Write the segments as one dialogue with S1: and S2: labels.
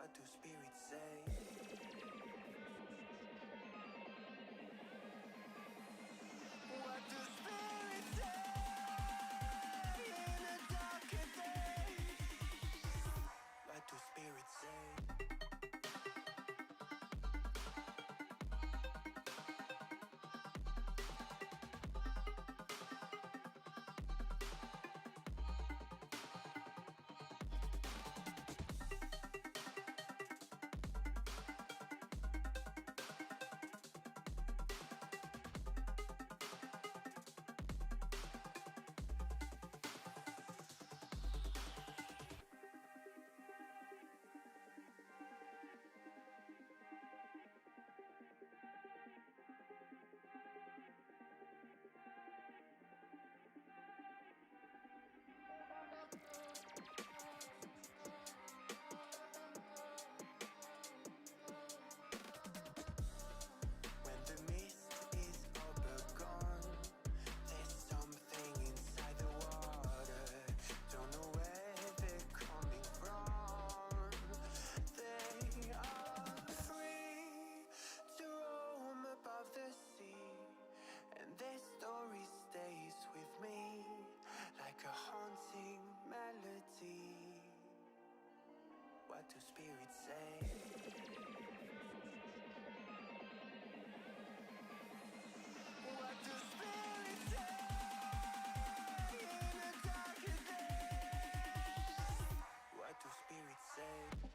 S1: What do spirits say? What do spirits say in a darker day? What do spirits say? When the mist is all but gone, there's something inside the water. Don't know where they're coming from. They are free to roam above the sea, and their story stays with me like a haunting melody. What do spirits say? What do spirits say in a darker day? What do spirits say?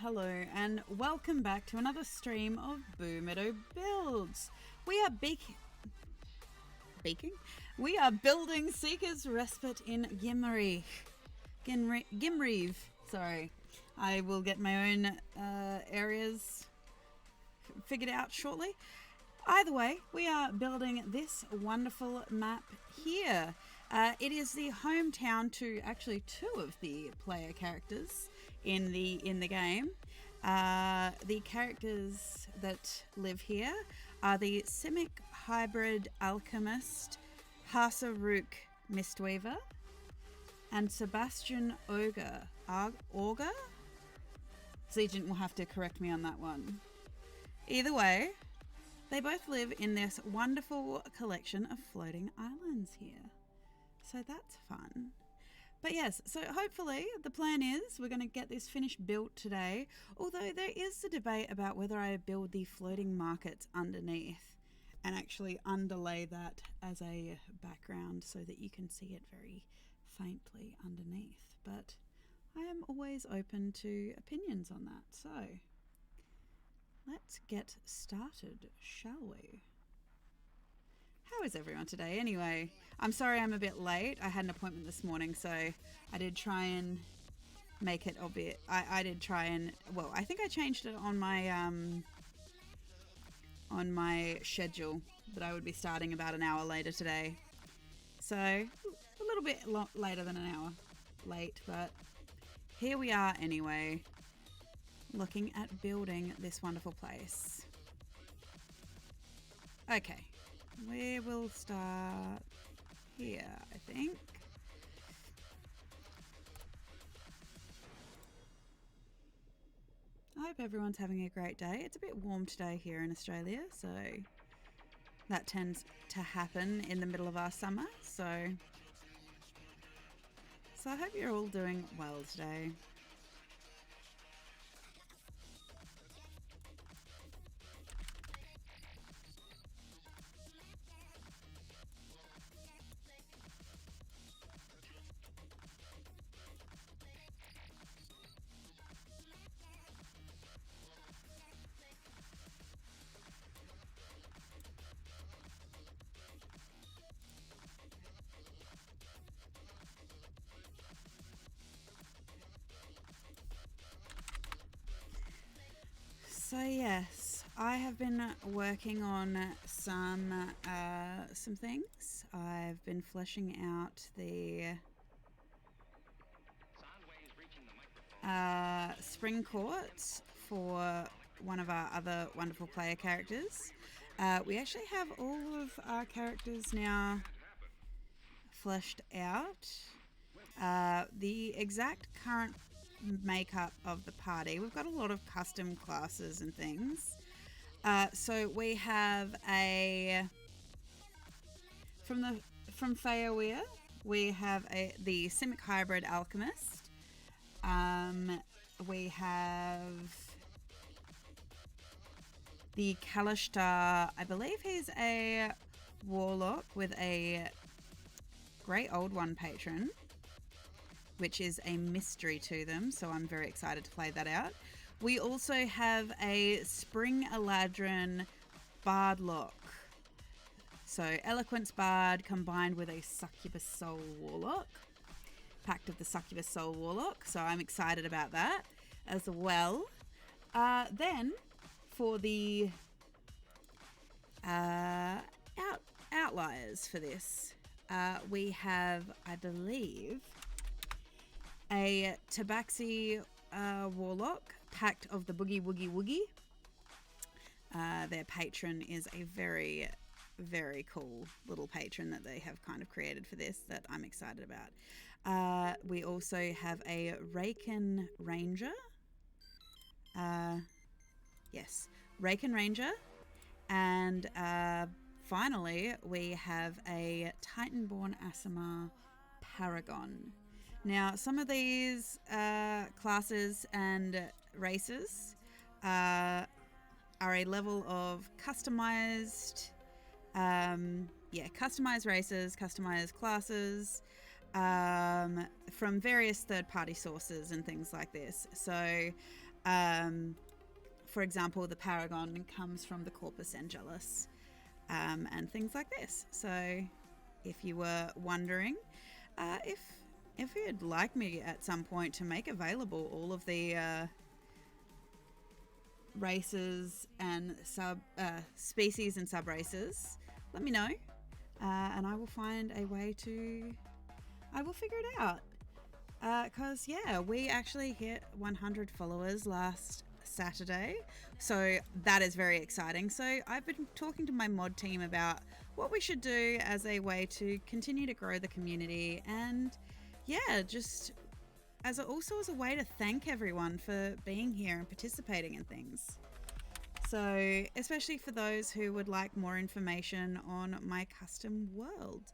S2: hello, and welcome back to another stream of Boomeadow Builds. We are We are building Seeker's Respite in Gimreeve. Sorry, I will get my own areas figured out shortly. Either way, we are building this wonderful map here. It is the hometown to actually two of the player characters in the game. The characters that live here are the Simic Hybrid Alchemist, Hasarook Mistweaver, and Sebastian Auger. Zegent will have to correct me on that one. Either way, they both live in this wonderful collection of floating islands here. So that's fun. But yes, so hopefully the plan is we're going to get this finished built today. Although there is the debate about whether I build the floating markets underneath and actually underlay that as a background so that you can see it very faintly underneath. But I am always open to opinions on that. So let's get started, shall we? How is everyone today anyway? I'm sorry I'm a bit late. I had an appointment this morning, so I did try and make it obvious. I did try and, well, I think I changed it on my schedule that I would be starting about an hour later today. So a little bit later than an hour late, but here we are anyway, looking at building this wonderful place. Okay. We will start here, I think. I hope everyone's having a great day. It's a bit warm today here in Australia, so that tends to happen in the middle of our summer. So I hope you're all doing well today. So yes, I have been working on some things. I've been fleshing out the spring court for one of our other wonderful player characters. We actually have all of our characters now fleshed out. The exact current makeup of the party, we've got a lot of custom classes and things. So we have from SoA, we have the Simic Hybrid Alchemist. We have the Kalishtar. I believe he's a warlock with a Great Old One patron, which is a mystery to them, so I'm very excited to play that out. We also have a Spring Eladrin Bardlock. So Eloquence Bard combined with a Succubus Soul Warlock. Pact of the Succubus Soul Warlock, so I'm excited about that as well. Then for the outliers for this, we have, I believe, a Tabaxi Warlock, Pact of the Boogie Woogie Woogie. Their patron is a very, very cool little patron that they have kind of created for this that I'm excited about. We also have a Raken Ranger. Yes, Raken Ranger. And finally, we have a Titanborn Aasimar Paragon. Now, some of these classes and races are a level of customized, customized races, customized classes from various third-party sources and things like this. So For example, the Paragon comes from the Corpus Angelus, and things like this. So if you were wondering, if you'd like me at some point to make available all of the races and species and sub races, let me know, and I will find a way to. I will figure it out. Because we actually hit 100 followers last Saturday, so that is very exciting. So I've been talking to my mod team about what we should do as a way to continue to grow the community, and just also as a way to thank everyone for being here and participating in things. So especially for those who would like more information on my custom world.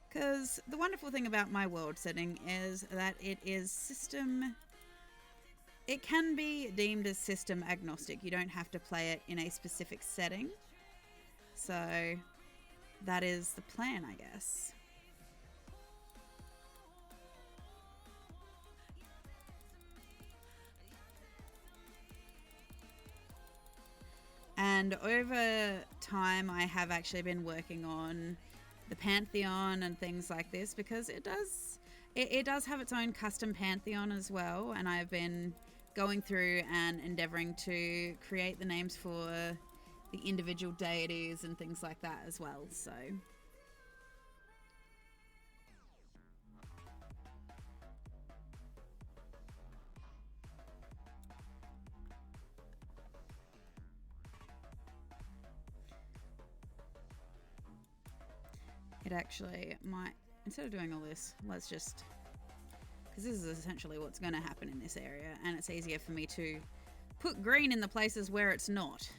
S2: Because the wonderful thing about my world setting is that it can be deemed as system agnostic. You don't have to play it in a specific setting. So that is the plan, I guess. And over time, I have actually been working on the Pantheon and things like this, because it does have its own custom Pantheon as well, and I've been going through and endeavoring to create the names for the individual deities and things like that as well. So it actually might, instead of doing all this, let's just, because this is essentially what's going to happen in this area, and it's easier for me to put green in the places where it's not.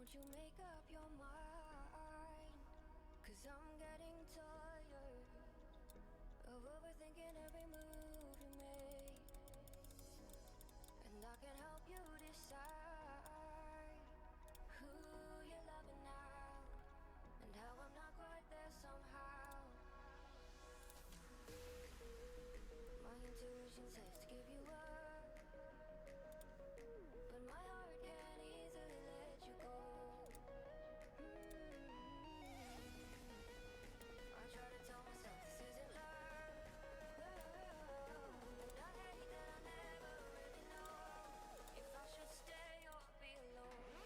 S3: Won't you make up your mind? 'Cause I'm getting tired of overthinking every move you make. And I can help you decide who you're loving now, and how I'm not quite there somehow. My intuition says to give you up, but my heart can't easily let you go. I try to tell myself this isn't love, and I hate that I never really know if I should stay or be alone.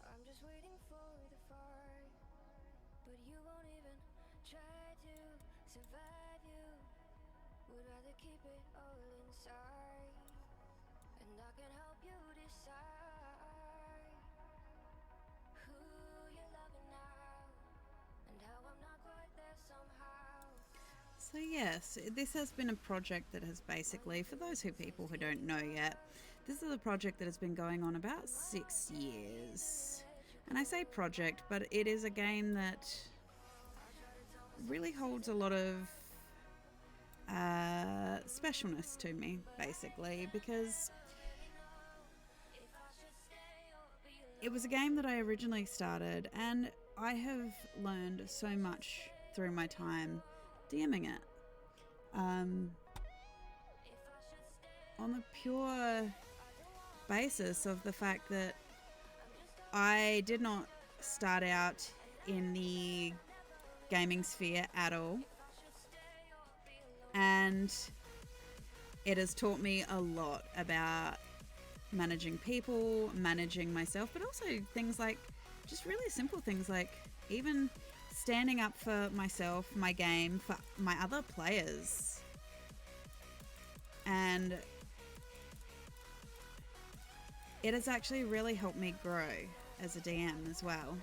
S3: I'm just waiting for the fire, but you won't even try to survive. You would rather keep it all inside, and I can help you decide who you're loving now, and how I'm not quite there somehow.
S2: So yes, this has been a project that has basically, for those people who don't know yet, this is a project that has been going on about 6 years. And I say project, but it is a game that really holds a lot of specialness to me, basically, because it was a game that I originally started, and I have learned so much through my time DMing it. on the pure basis of the fact that I did not start out in the gaming sphere at all, and it has taught me a lot about managing people, managing myself, but also things like just really simple things like even standing up for myself, my game, for my other players. And it has actually really helped me grow as a DM as well.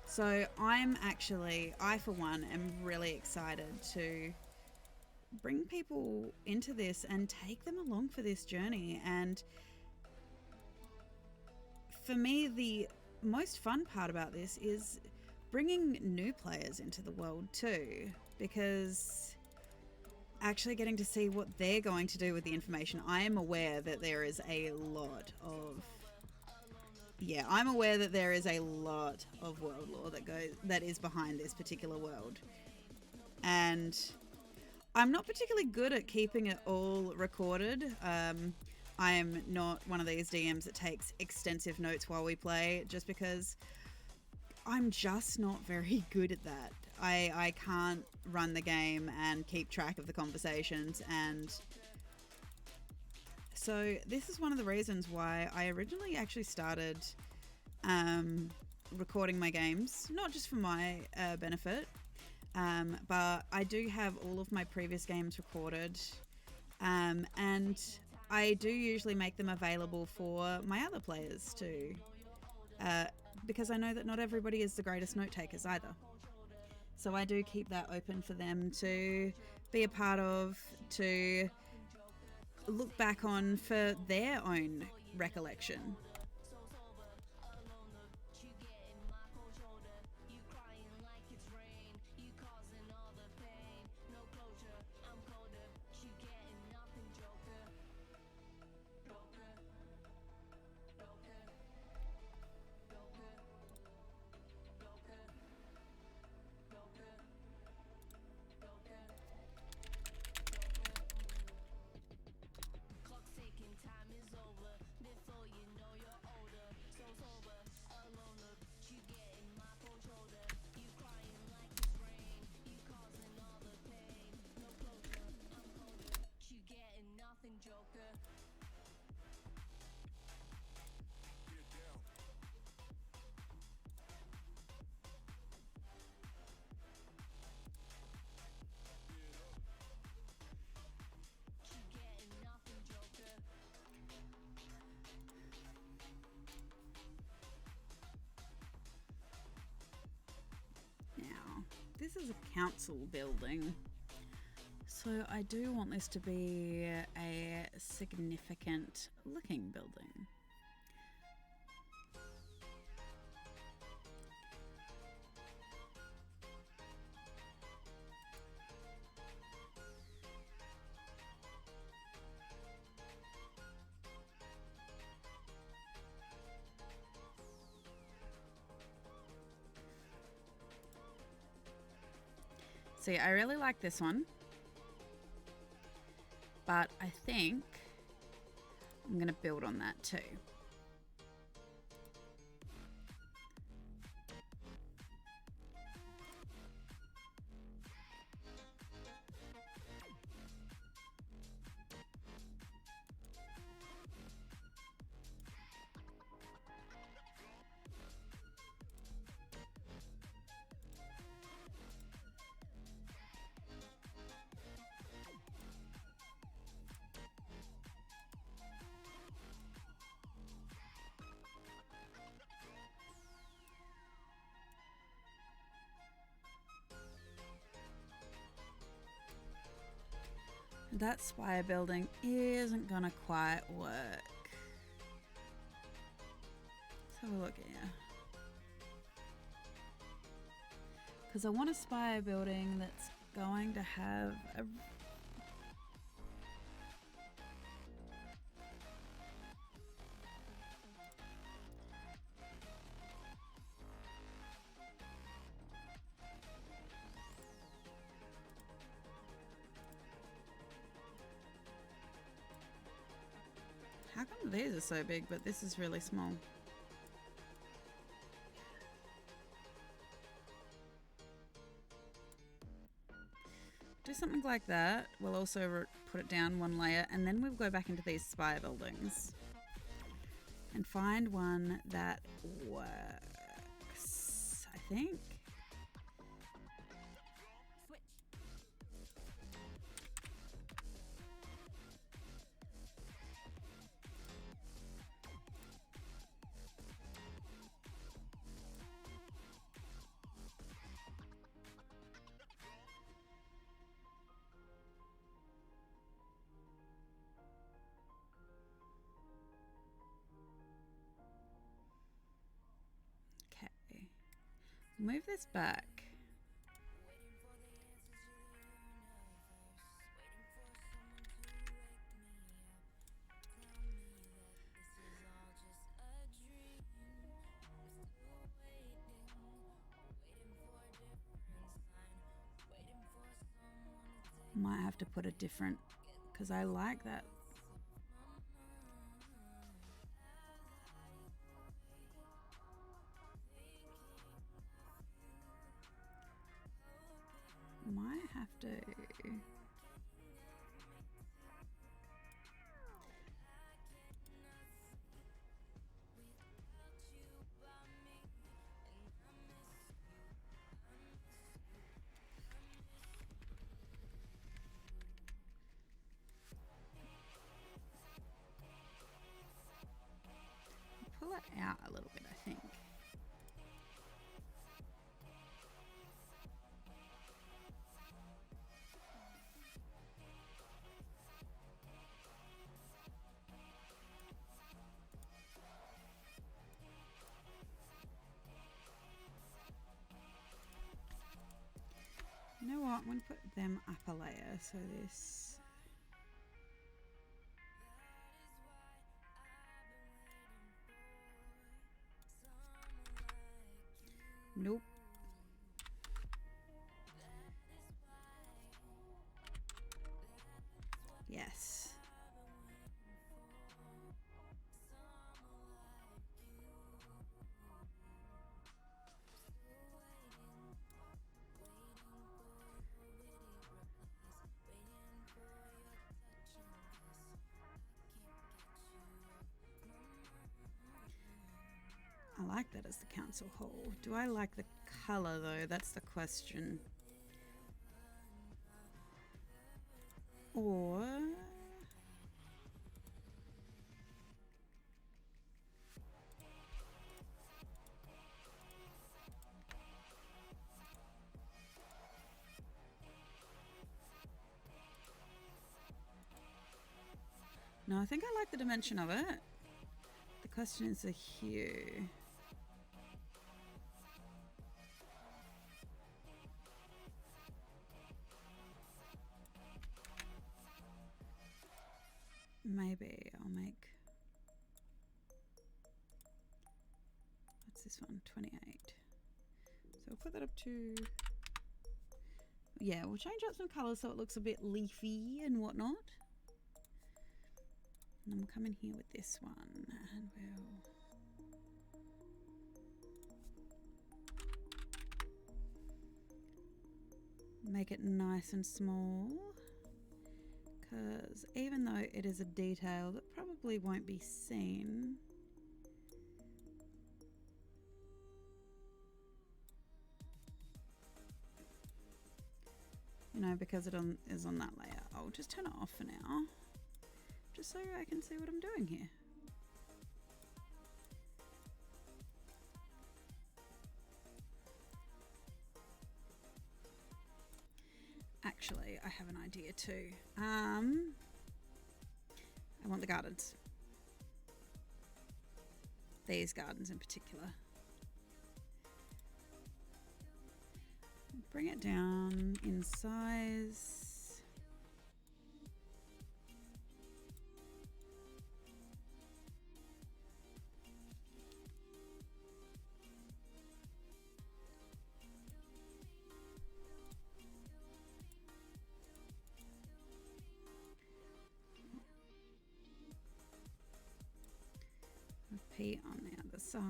S2: So I for one am really excited to bring people into this and take them along for this journey. And for me, the most fun part about this is bringing new players into the world too, because actually getting to see what they're going to do with the information. I am aware that there is a lot of world lore that is behind this particular world. And I'm not particularly good at keeping it all recorded. I am not one of these DMs that takes extensive notes while we play, just because I'm just not very good at that. I can't run the game and keep track of the conversations, and so this is one of the reasons why I originally actually started recording my games, not just for my benefit, but I do have all of my previous games recorded, and I do usually make them available for my other players too, because I know that not everybody is the greatest note takers either. So I do keep that open for them to be a part of, to look back on for their own recollection. Now, this is a council building, so I do want this to be a significant looking building. See, I really like this one, but I think I'm going to build on that too. That spire building isn't gonna quite work. Let's have a look here. Because I want a spire building that's going to have a... these are so big, but this is really small. Do something like that. We'll also put it down one layer, and then we'll go back into these spire buildings and find one that works, I think. Okay, move this back. Might have to put a different, because I like that. Might have to. Pull it out a little bit, I think. You know what? I'm going to put them up a layer. So this. Nope. Yes. I like that as the council hall. Do I like the colour though? That's the question. Or no, I think I like the dimension of it. The question is the hue. Maybe I'll make, what's this one? 28. So we'll put that up to, yeah, we'll change up some colours so it looks a bit leafy and whatnot. And then we'll come in here with this one and we'll make it nice and small. Because even though it is a detail that probably won't be seen, you know, because it is on that layer, I'll just turn it off for now, just so I can see what I'm doing here. Actually, I have an idea too. I want the gardens. These gardens in particular. Bring it down in size. repeat on the other side.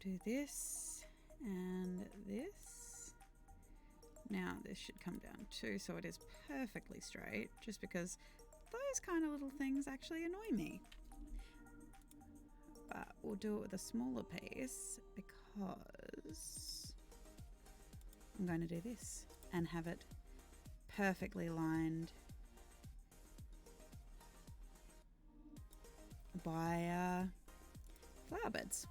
S2: Do this and this. Now this should come down too, so it is perfectly straight, just because those kind of little things actually annoy me. But we'll do it with a smaller piece because I'm going to do this and have it perfectly lined by flower beds.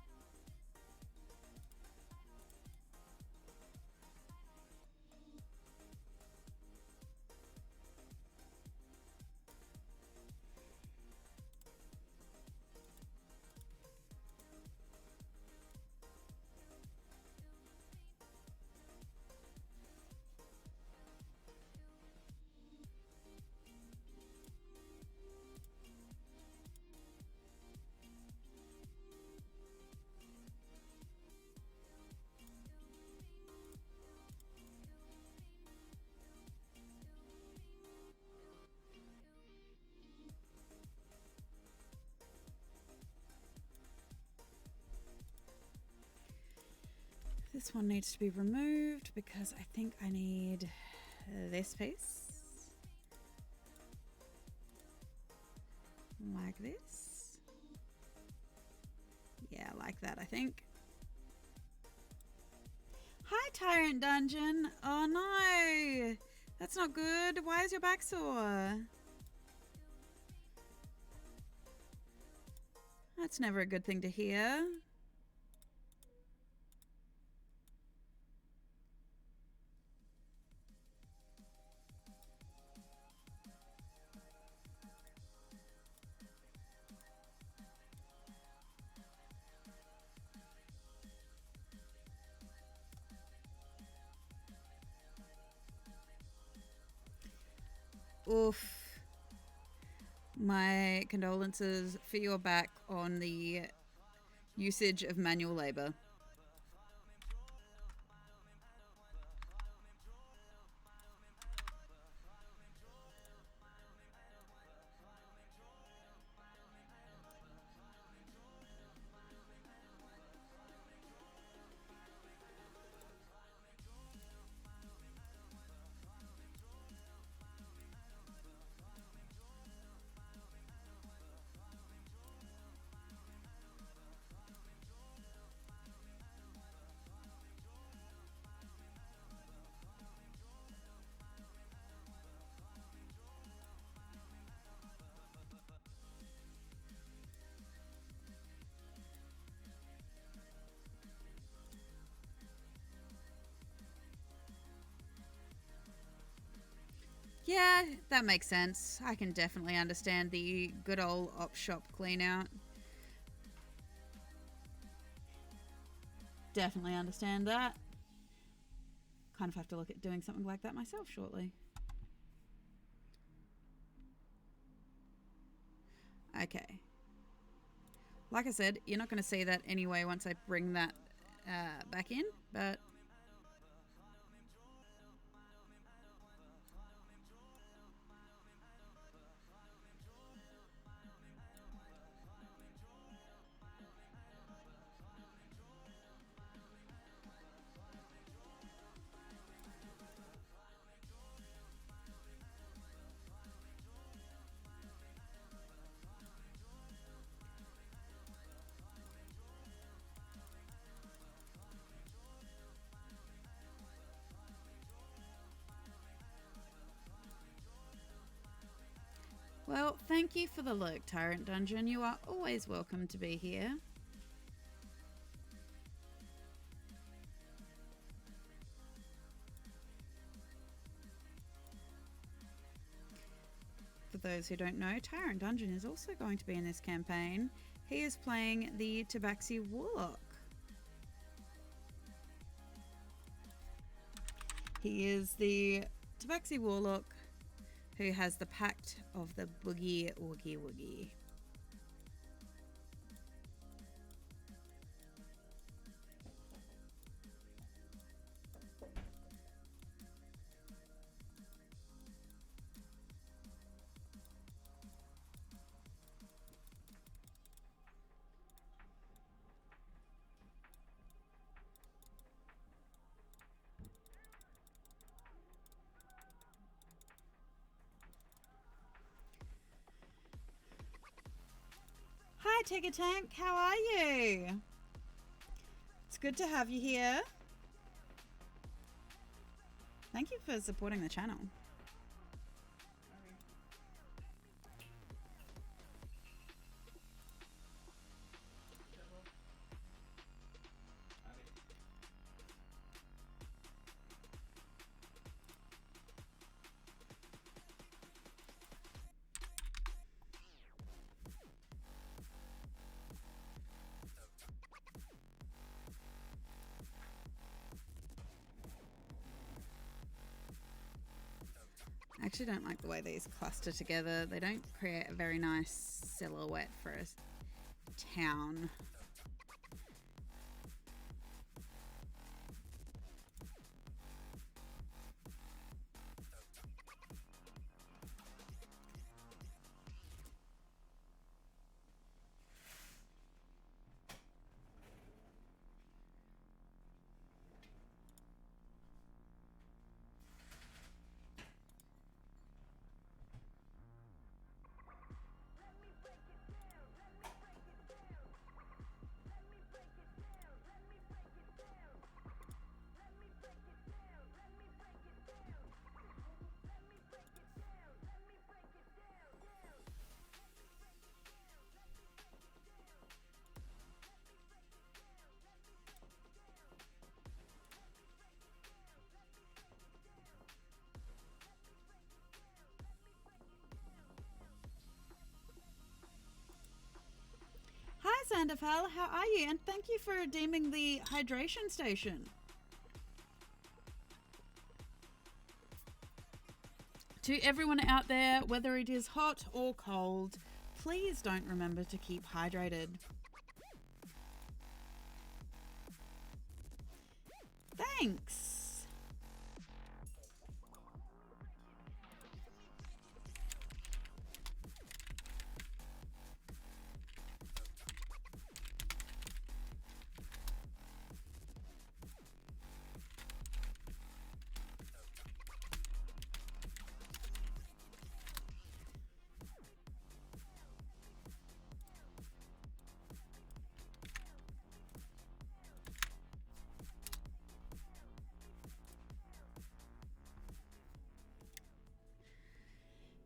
S2: This one needs to be removed because I think I need this piece. Like this. Yeah, like that, I think. Hi, Tyrant Dungeon. Oh no, that's not good. Why is your back sore? That's never a good thing to hear. Oof. My condolences for your back on the usage of manual labor. Yeah, that makes sense. I can definitely understand the good old op shop clean out. Definitely understand that. Kind of have to look at doing something like that myself shortly. Okay. Like I said, you're not going to see that anyway once I bring that back in, but well, thank you for the lurk, Tyrant Dungeon. You are always welcome to be here. For those who don't know, Tyrant Dungeon is also going to be in this campaign. He is playing the Tabaxi Warlock. He is the Tabaxi Warlock who has the Pact of the Boogie Woogie Woogie. Hi Tigger Tank, how are you? It's good to have you here. Thank you for supporting the channel. I actually don't like the way these cluster together. They don't create a very nice silhouette for a town. Hi Sanderfell, how are you? And thank you for redeeming the hydration station. To everyone out there, whether it is hot or cold, please don't remember to keep hydrated. Thanks.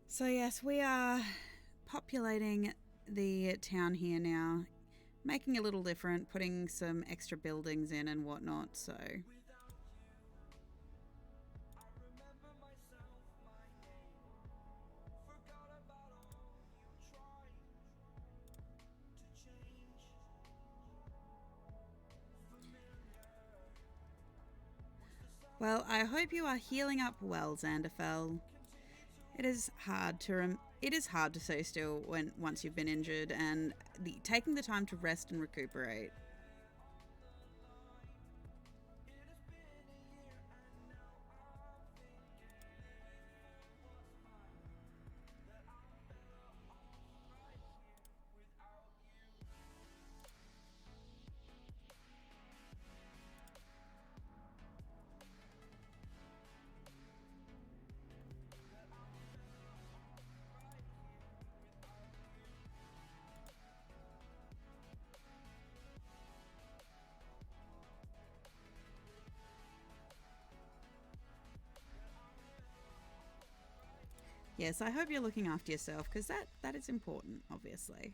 S2: So yes, we are populating the town here now, making it a little different, putting some extra buildings in and whatnot, so... Well, I hope you are healing up well, Xanderfell. It is hard to stay still once you've been injured, and taking the time to rest and recuperate. Yes, I hope you're looking after yourself, because that is important, obviously.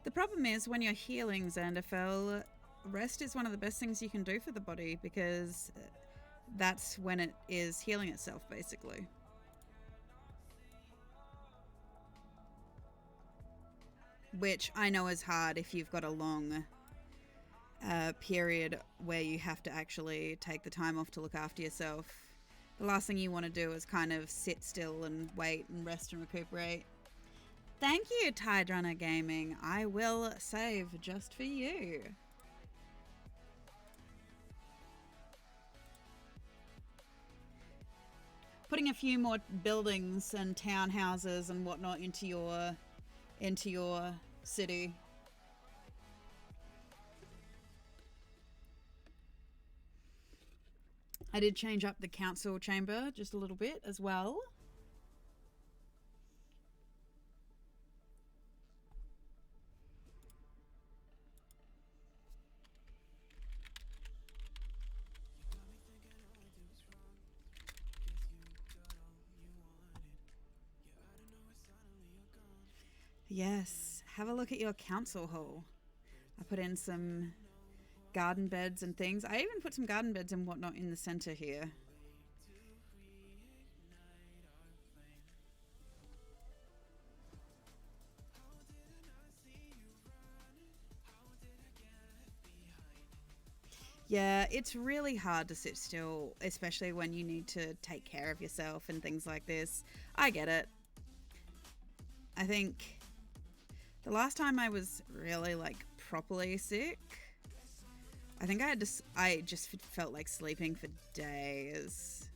S2: The problem is when you're healing, Xanderfell, rest is one of the best things you can do for the body because that's when it is healing itself, basically. Which I know is hard if you've got a long period where you have to actually take the time off to look after yourself. The last thing you want to do is kind of sit still and wait and rest and recuperate. Thank you, Tide Runner Gaming. I will save just for you. Putting a few more buildings and townhouses and whatnot into your city. I did change up the council chamber just a little bit as well. Yes, have a look at your council hall. I put in some garden beds and things. I even put some garden beds and whatnot in the center here. Yeah, it's really hard to sit still, especially when you need to take care of yourself and things like this. I get it. I think the last time I was really like properly sick, I think I just felt like sleeping for days.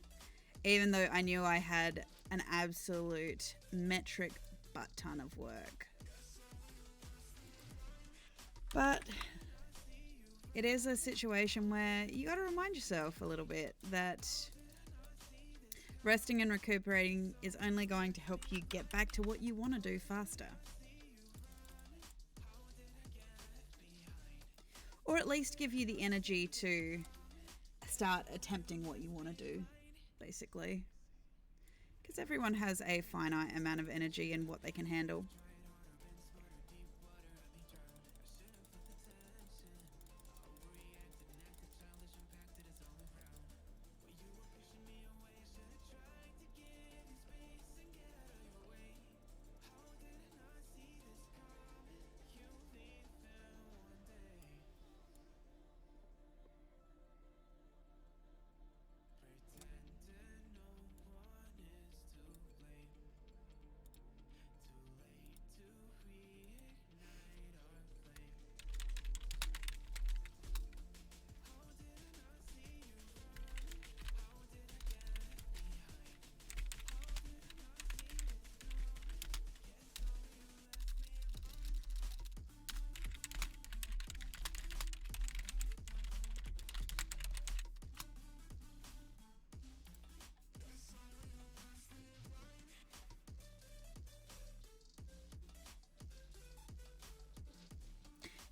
S2: Even though I knew I had an absolute metric butt ton of work. But it is a situation where you got to remind yourself a little bit that resting and recuperating is only going to help you get back to what you want to do faster. Or at least give you the energy to start attempting what you want to do, basically. Because everyone has a finite amount of energy and what they can handle.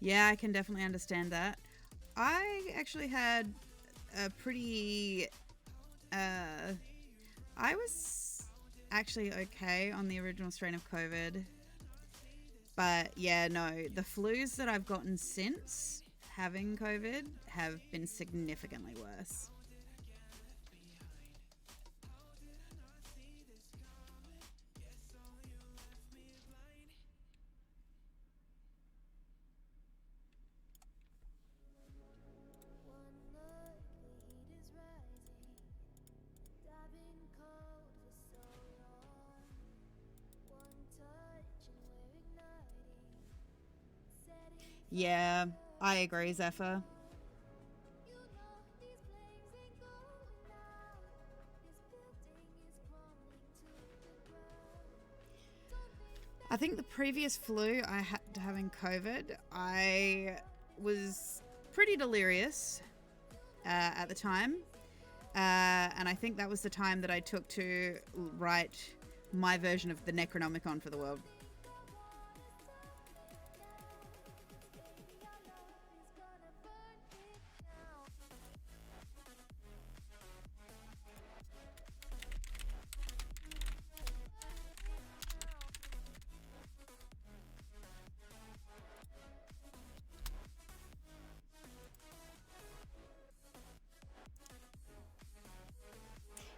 S2: Yeah, I can definitely understand that. I actually had a pretty... I was actually okay on the original strain of COVID. But yeah, no, the flus that I've gotten since having COVID have been significantly worse. Yeah, I agree, Zephyr. I think the previous flu I had to having COVID, I was pretty delirious at the time. And I think that was the time that I took to write my version of the Necronomicon for the world.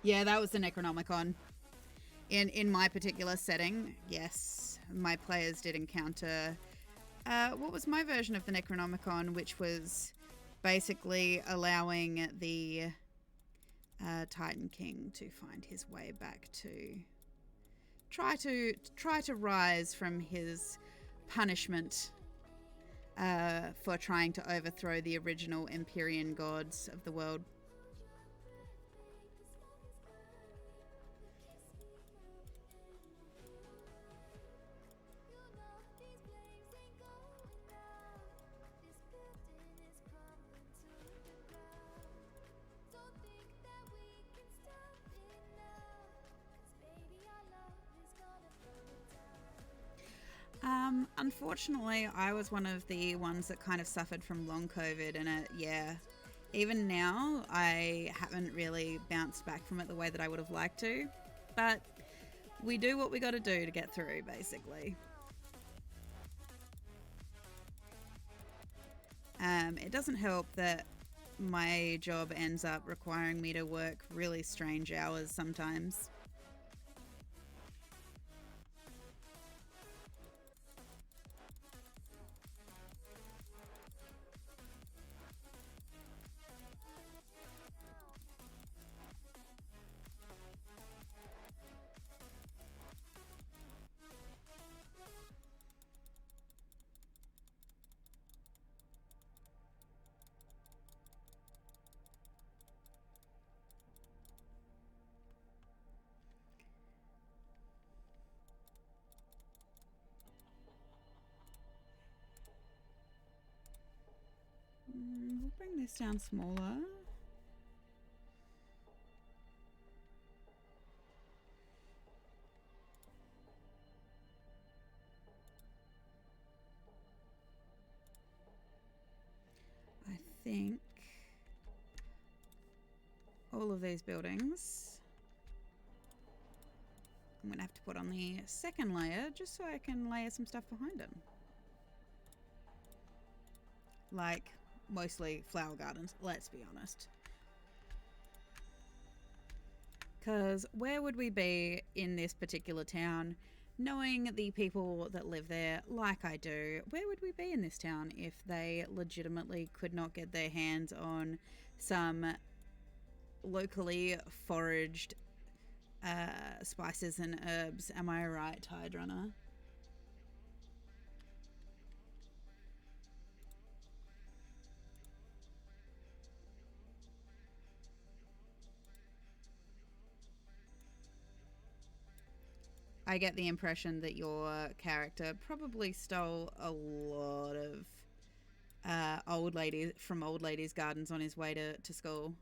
S2: Yeah, that was the Necronomicon. In my particular setting, yes, my players did encounter what was my version of the Necronomicon, which was basically allowing the Titan King to find his way back to try to rise from his punishment for trying to overthrow the original Empyrean gods of the world. Unfortunately, I was one of the ones that kind of suffered from long COVID, and even now, I haven't really bounced back from it the way that I would have liked to, but we do what we got to do to get through, basically. It doesn't help that my job ends up requiring me to work really strange hours sometimes. We'll bring this down smaller. I think all of these buildings I'm going to have to put on the second layer just so I can layer some stuff behind them. Like, mostly flower gardens, let's be honest. Because where would we be in this particular town, knowing the people that live there like I do? Where would we be in this town if they legitimately could not get their hands on some locally foraged spices and herbs? Am I right, Tide Runner? I get the impression that your character probably stole a lot of old ladies' gardens on his way to school.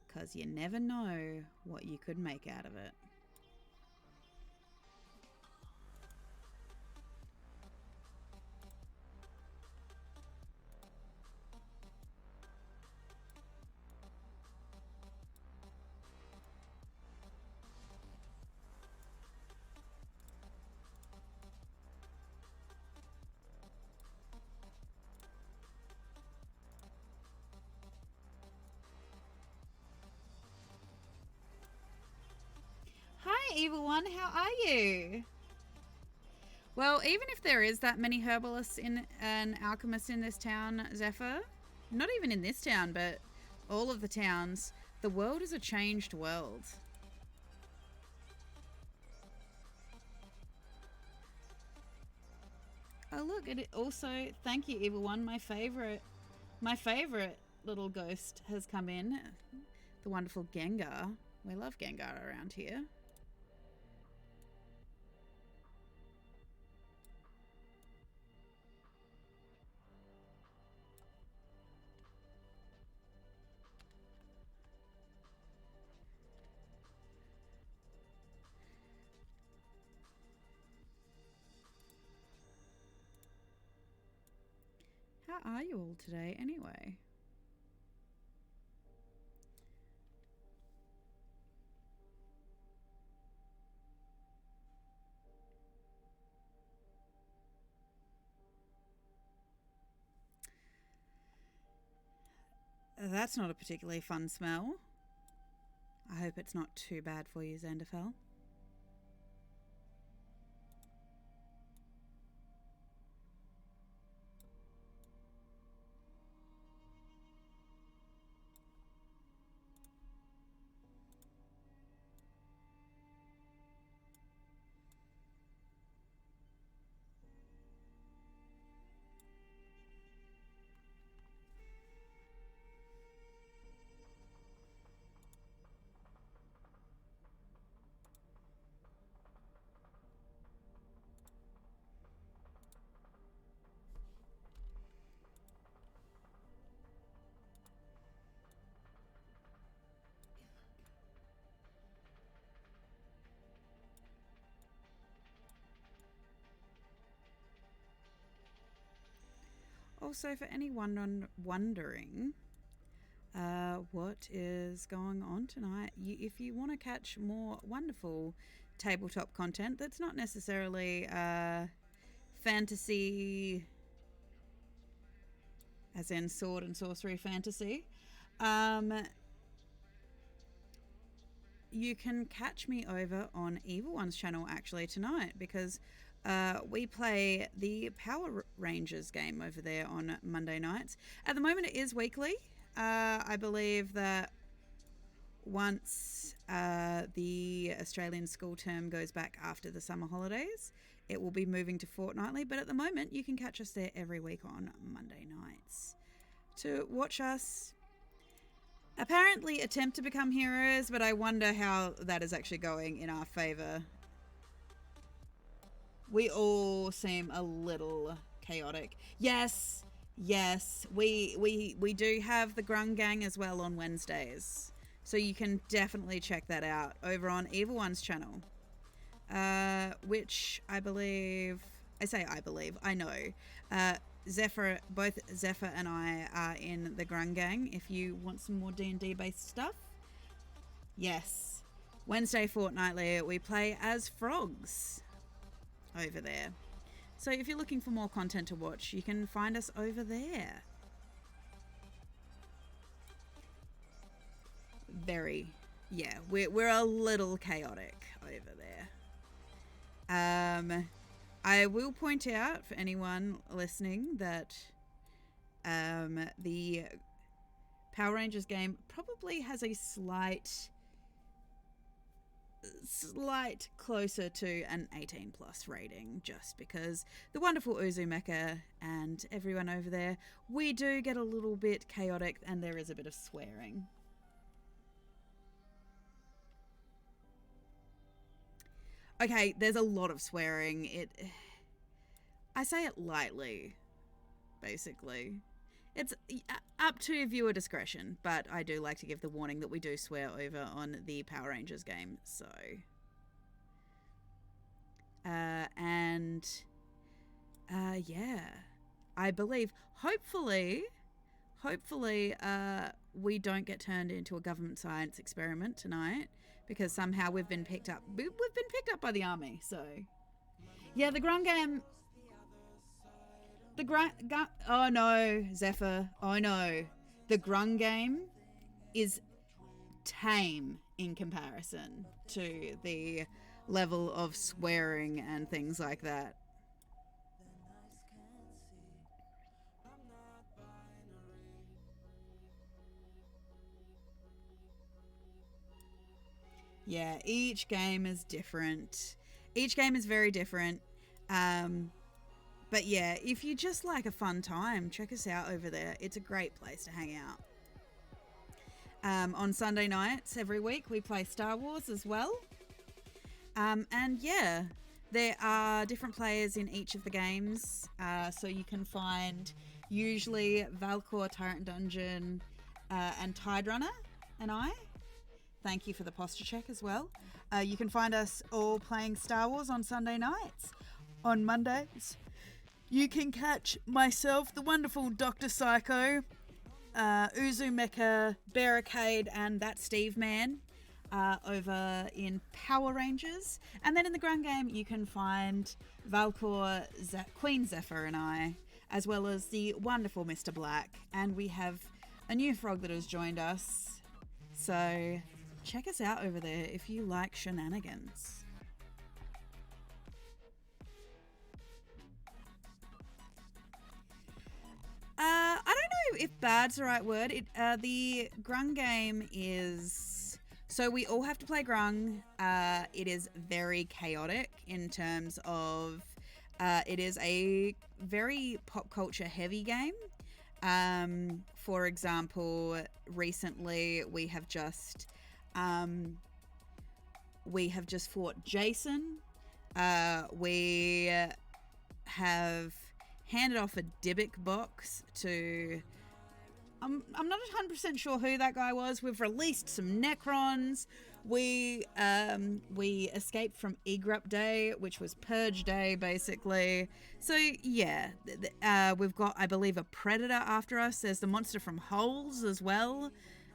S2: Because you never know what you could make out of it. Hi, Evil One. How are you? Well, even if there is that many herbalists and alchemists in this town, Zephyr, not even in this town, but all of the towns, the world is a changed world. Oh look, it also, thank you, Evil One. My favorite little ghost has come in. The wonderful Gengar. We love Gengar around here. How are you all today, anyway? That's not a particularly fun smell. I hope it's not too bad for you, Xanderfell. Also, for anyone wondering what is going on tonight, if you want to catch more wonderful tabletop content that's not necessarily fantasy, as in sword and sorcery fantasy, you can catch me over on Evil One's channel actually tonight, because we play the Power Rangers game over there on Monday nights. At the moment it is weekly. I believe that once the Australian school term goes back after the summer holidays, it will be moving to fortnightly, but at the moment you can catch us there every week on Monday nights to watch us apparently attempt to become heroes, but I wonder how that is actually going in our favour. We all seem a little chaotic. Yes, we do have the Grung Gang as well on Wednesdays, so you can definitely check that out over on Evil One's channel, which I know. Both Zephyr and I are in the Grung Gang. If you want some more D&D based stuff, yes, Wednesday fortnightly we play as frogs over there. So if you're looking for more content to watch, you can find us over there. We're a little chaotic over there. I will point out for anyone listening that the Power Rangers game probably has a slight closer to an 18 plus rating, just because the wonderful Uzumeka and everyone over there, we do get a little bit chaotic and there is a bit of swearing. Okay, there's a lot of swearing. I say it lightly, basically. It's up to viewer discretion, but I do like to give the warning that we do swear over on the Power Rangers game, so. Yeah. I believe, hopefully, we don't get turned into a government science experiment tonight, because somehow we've been picked up. We've been picked up by the army, so. Yeah, the Grung Game. Oh no, Zephyr. Oh no. The Grung Game is tame in comparison to the level of swearing and things like that. Yeah, each game is different. Each game is very different. But yeah, if you just like a fun time, check us out over there. It's a great place to hang out. On Sunday nights every week, we play Star Wars as well. And yeah, there are different players in each of the games. So you can find usually Valcor, Tyrant Dungeon, and Tide Runner and I. Thank you for the posture check as well. You can find us all playing Star Wars on Sunday nights. On Mondays, you can catch myself, the wonderful Dr. Psycho, Uzumeka, Barricade, and that Steve Man over in Power Rangers. And then in the Grung Game, you can find Valcor, Queen Zephyr, and I, as well as the wonderful Mr. Black. And we have a new frog that has joined us. So check us out over there if you like shenanigans. I don't know if bad's the right word. The grung game is... So we all have to play grung. It is very chaotic in terms of... it is a very pop culture heavy game. For example, recently we have just fought Jason. We have handed off a Dybbuk box to... I'm not 100% sure who that guy was. We've released some Necrons. We escaped from Egrup Day, which was Purge Day, basically. So, yeah. We've got, I believe, a Predator after us. There's the monster from Holes as well.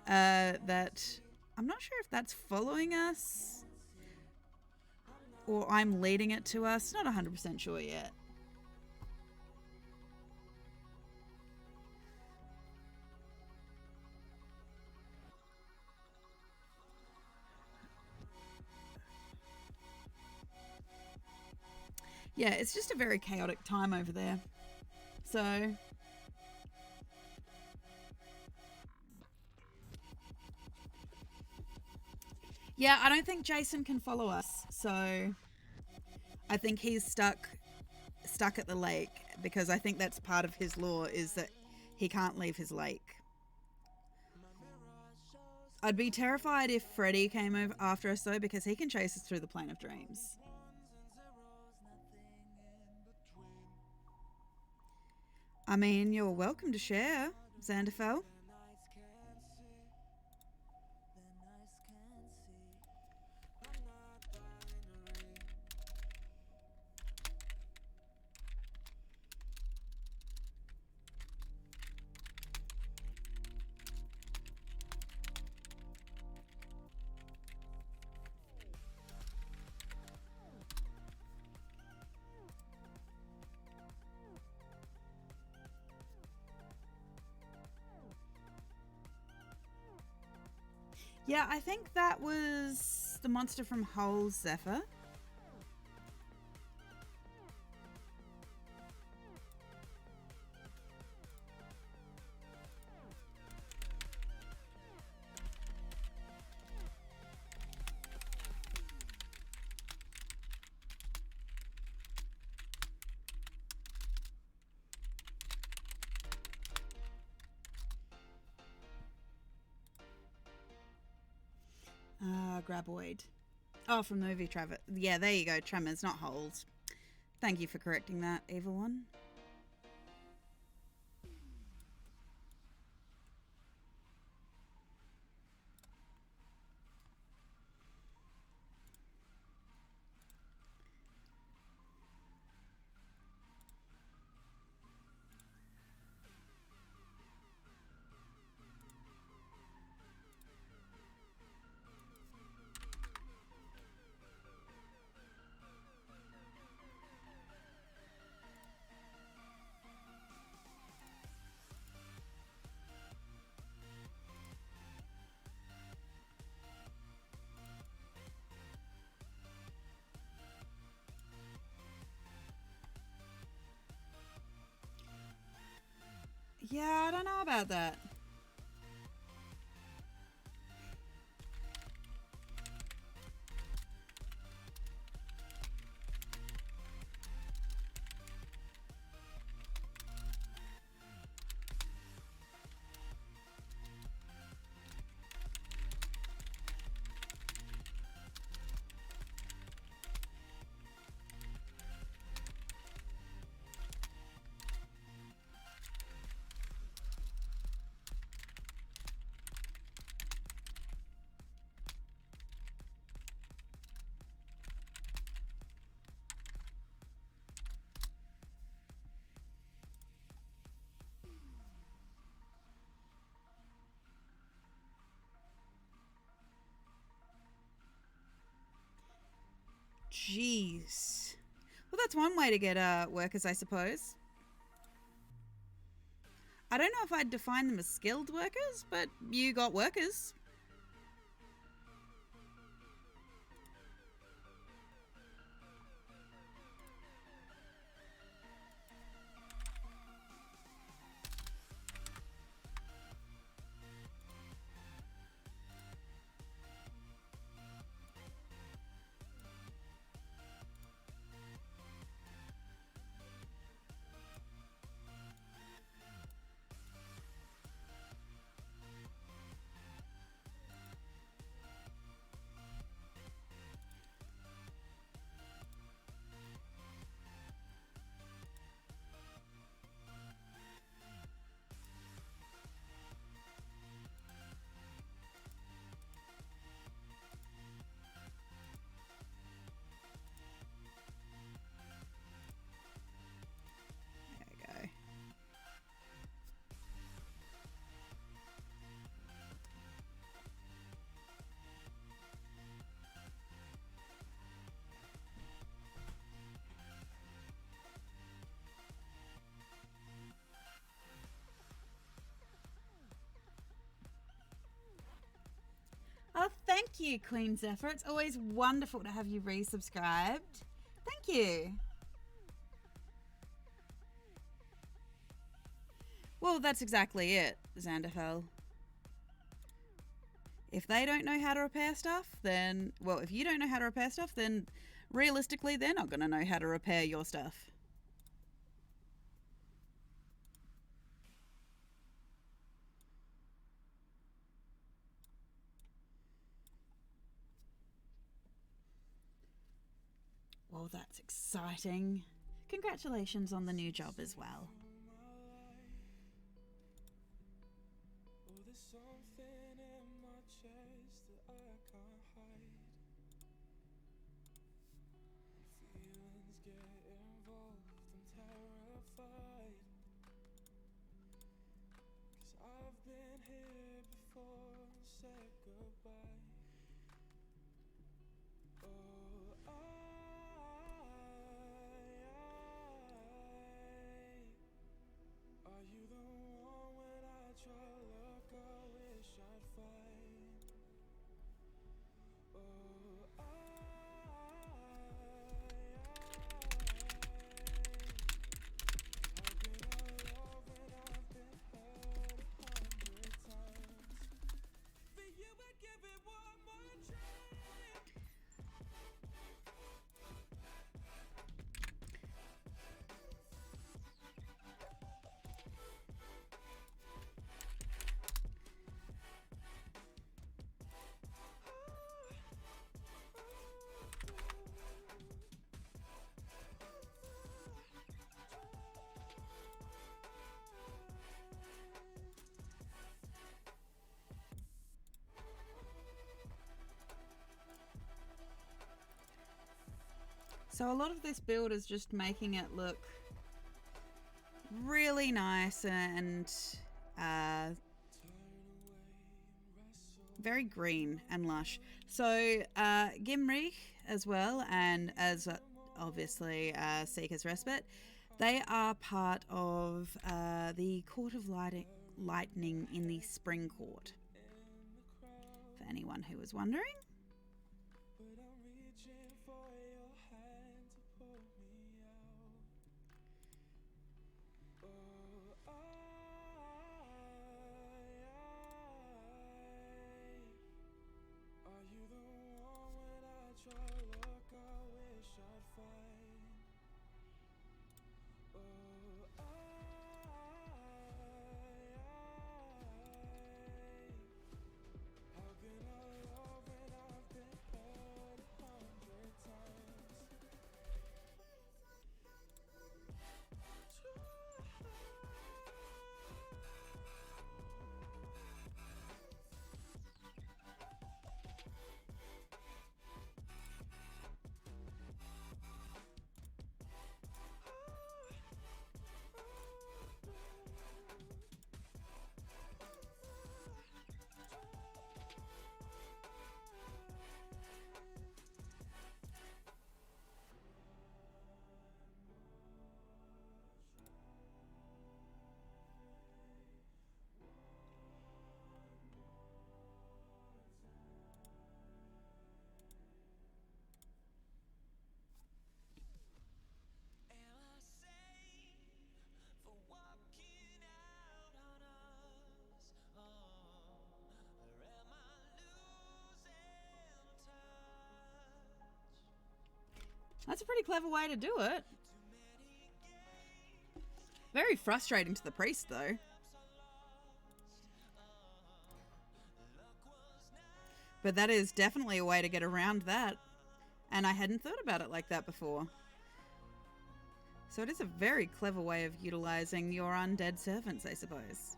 S2: That... I'm not sure if that's following us or I'm leading it to us. Not 100% sure yet. Yeah, it's just a very chaotic time over there. So... yeah, I don't think Jason can follow us. So I think he's stuck at the lake because I think that's part of his lore is that he can't leave his lake. I'd be terrified if Freddy came over after us though because he can chase us through the plane of dreams. I mean, you're welcome to share, Xanderfell. Yeah, I think that was the monster from Holes, Zephyr. Graboid. Oh, from the movie Trevor. Yeah, there you go. Tremors, not Holes. Thank you for correcting that, Evil One. Yeah, I don't know about that. Jeez. Well, that's one way to get workers, I suppose. I don't know if I'd define them as skilled workers, but you got workers. you, Queen Zephyr. It's always wonderful to have you resubscribed. Thank you. Well, that's exactly it, Xanderfell. If they don't know how to repair stuff, then... Well, if you don't know how to repair stuff, then realistically, they're not going to know how to repair your stuff. Well, that's exciting. Congratulations on the new job as well.
S1: Oh, there's something in my chest that I can't hide. Feelings get involved, I'm terrified. 'Cause I've been here before and said goodbye. Oh, are you the one when I try look, I wish I'd find? Oh, I've been all over and I've been hurt 100 times. For you I'd give it one more try.
S2: So a lot of this build is just making it look really nice and very green and lush. So Gimri as well, and as obviously Seeker's Respite, they are part of the Court of Lightning in the Spring Court, for anyone who was wondering.
S1: But I'm reaching for your hand to pull me out. Oh, are you the one when I try look, I wish I'd find? Oh, how can I love when I've been hurt 100 times?
S2: That's a pretty clever way to do it. Very frustrating to the priest, though. But that is definitely a way to get around that. And I hadn't thought about it like that before. So it is a very clever way of utilizing your undead servants, I suppose.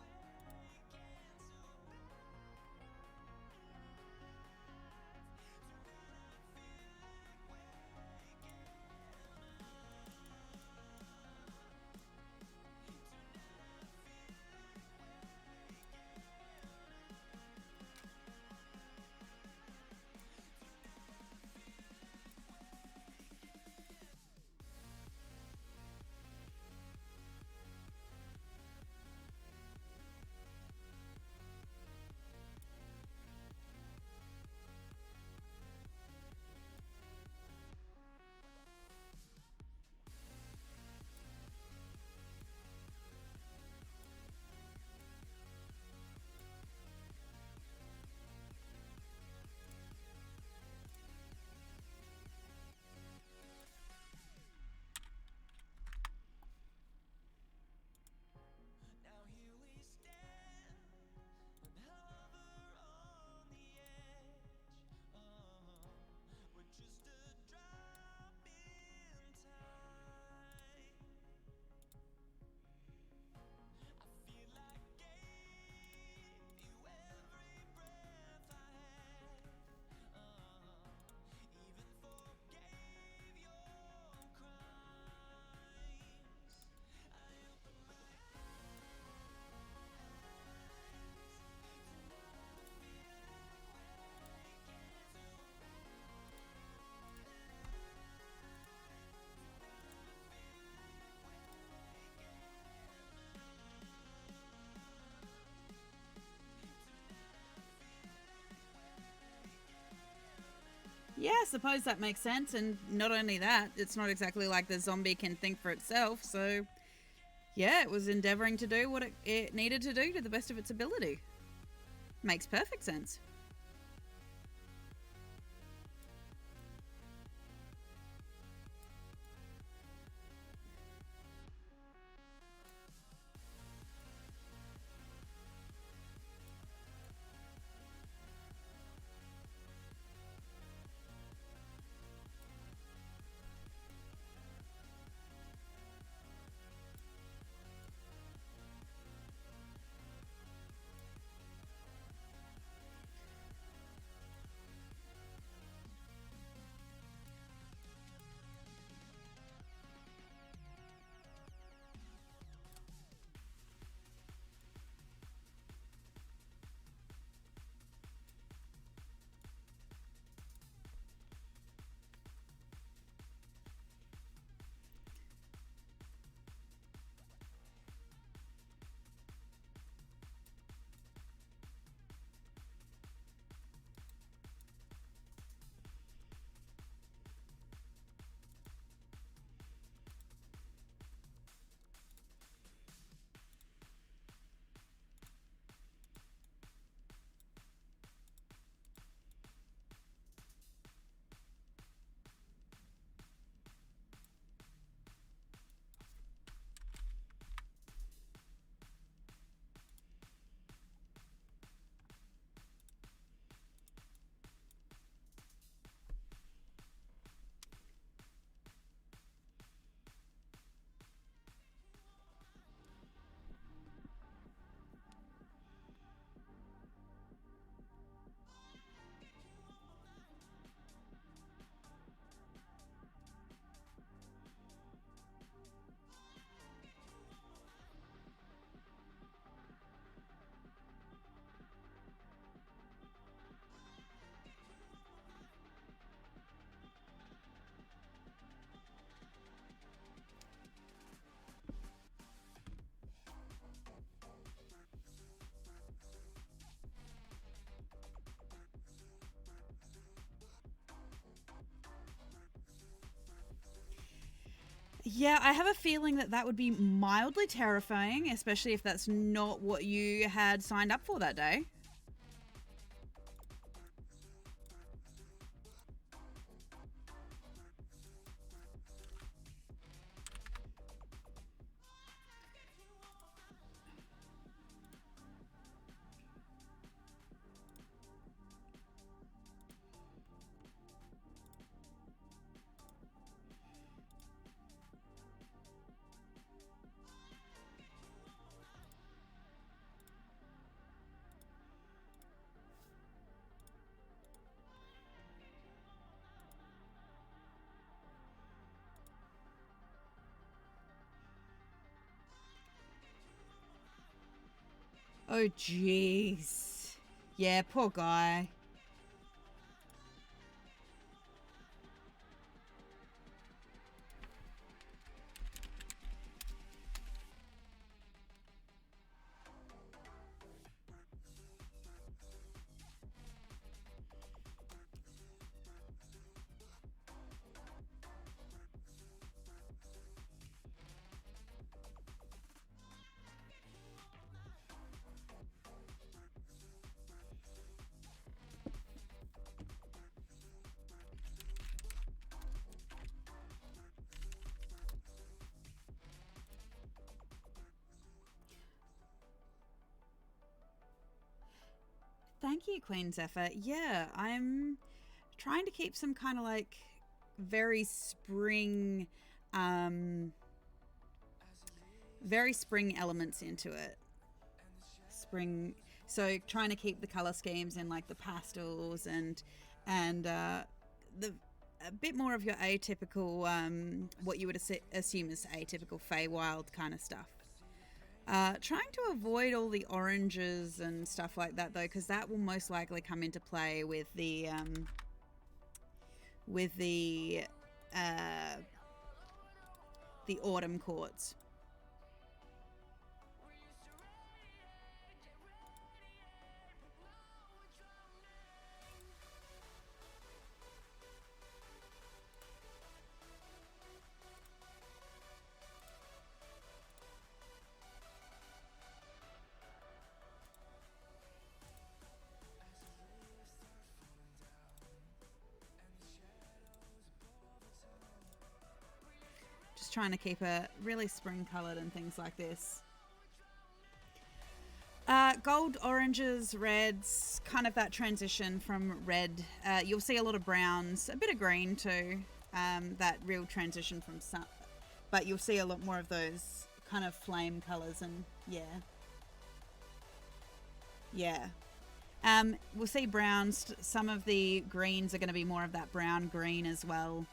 S2: Yeah, I suppose that makes sense. And not only that, it's not exactly like the zombie can think for itself. So, yeah, it was endeavoring to do what it needed to do to the best of its ability. Makes perfect sense. Yeah, I have a feeling that that would be mildly terrifying, especially if that's not what you had signed up for that day. Oh, jeez. Yeah, poor guy. Thank you, Queen Zephyr. Yeah, I'm trying to keep some kind of like very um, very spring elements into it. Spring, so trying to keep the color schemes in like the pastels and the a bit more of your atypical, what you would assume is atypical Feywild kind of stuff. Trying to avoid all the oranges and stuff like that though, because that will most likely come into play with uh, the autumn courts. just trying to keep it really spring coloured and things like this. Gold, oranges, reds, kind of that transition from red. You'll see a lot of browns, a bit of green too, that real transition from sun. But you'll see a lot more of those kind of flame colours and yeah. Yeah. We'll see browns. Some of the greens are going to be more of that brown green as well.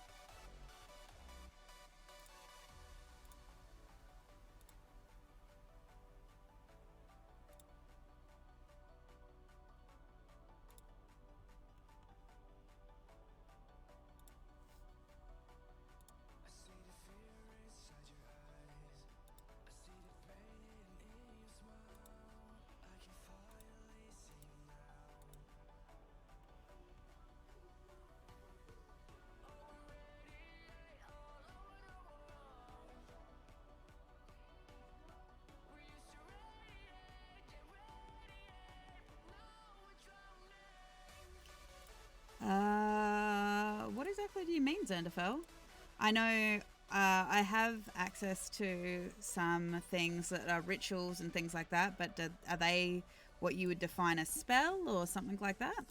S2: What exactly do you mean, Xanderfell? I know I have access to some things that are rituals and things like that, but are they what you would define a spell or something like that?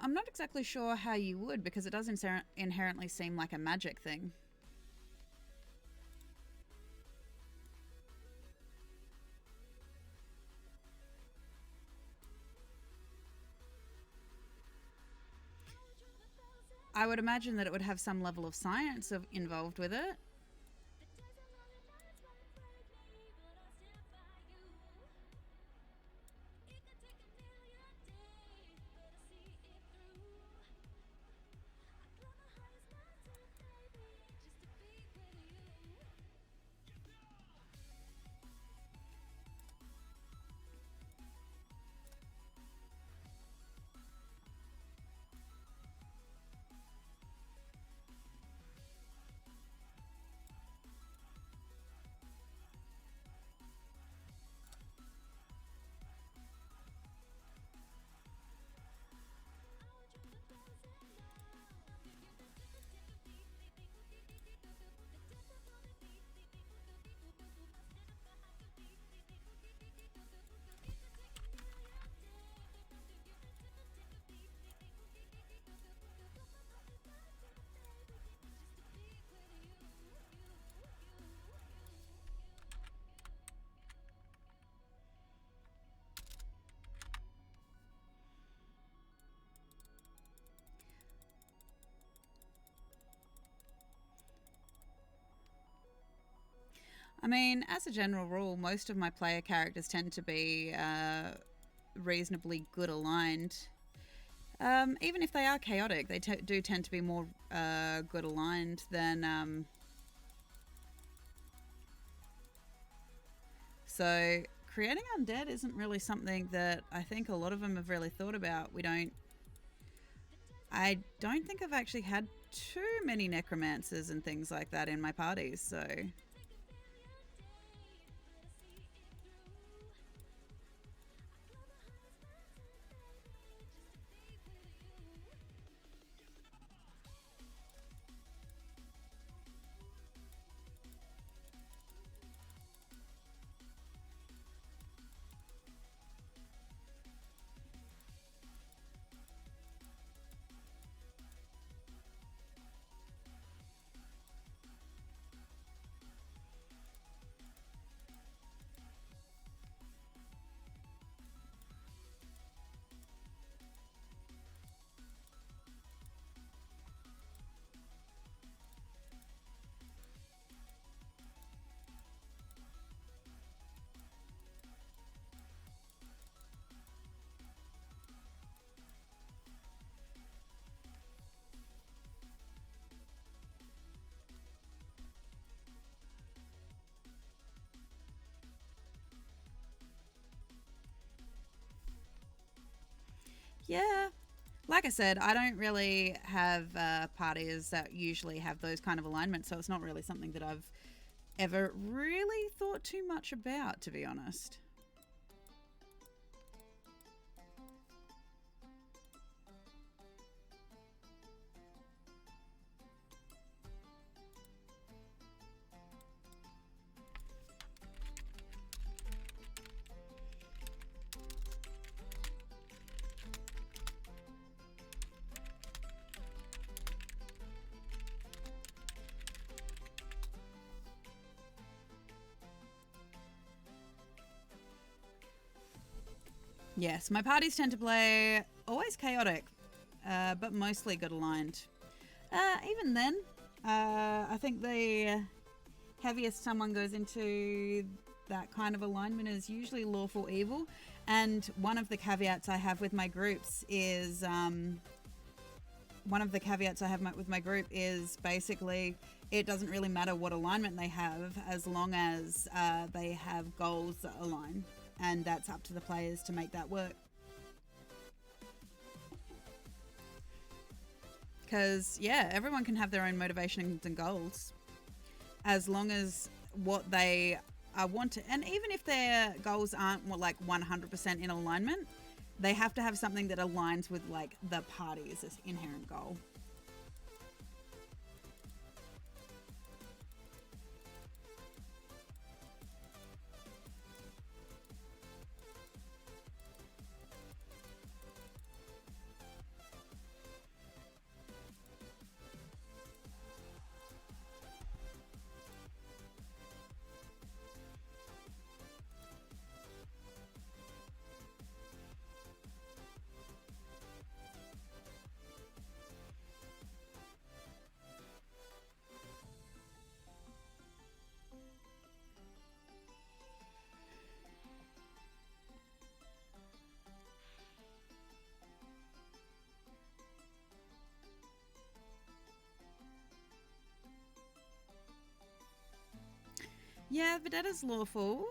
S2: I'm not exactly sure how you would, because it does inherently seem like a magic thing. I would imagine that it would have some level of science involved with it. I mean, as a general rule, most of my player characters tend to be reasonably good aligned. Even if they are chaotic, they do tend to be more good aligned than... So creating undead isn't really something that I think a lot of them have really thought about. I don't think I've actually had too many necromancers and things like that in my parties, so... Like I said, I don't really have parties that usually have those kind of alignments, so it's not really something that I've ever really thought too much about, to be honest. Yes, my parties tend to play always chaotic, but mostly good aligned. Even then, I think the heaviest someone goes into that kind of alignment is usually lawful evil. And one of the caveats I have with my groups is basically it doesn't really matter what alignment they have as long as they have goals that align. And that's up to the players to make that work. Because, yeah, everyone can have their own motivations and goals as long as what they want to. And even if their goals aren't like 100% in alignment, they have to have something that aligns with like the party's inherent goal. Yeah, Vedetta's lawful.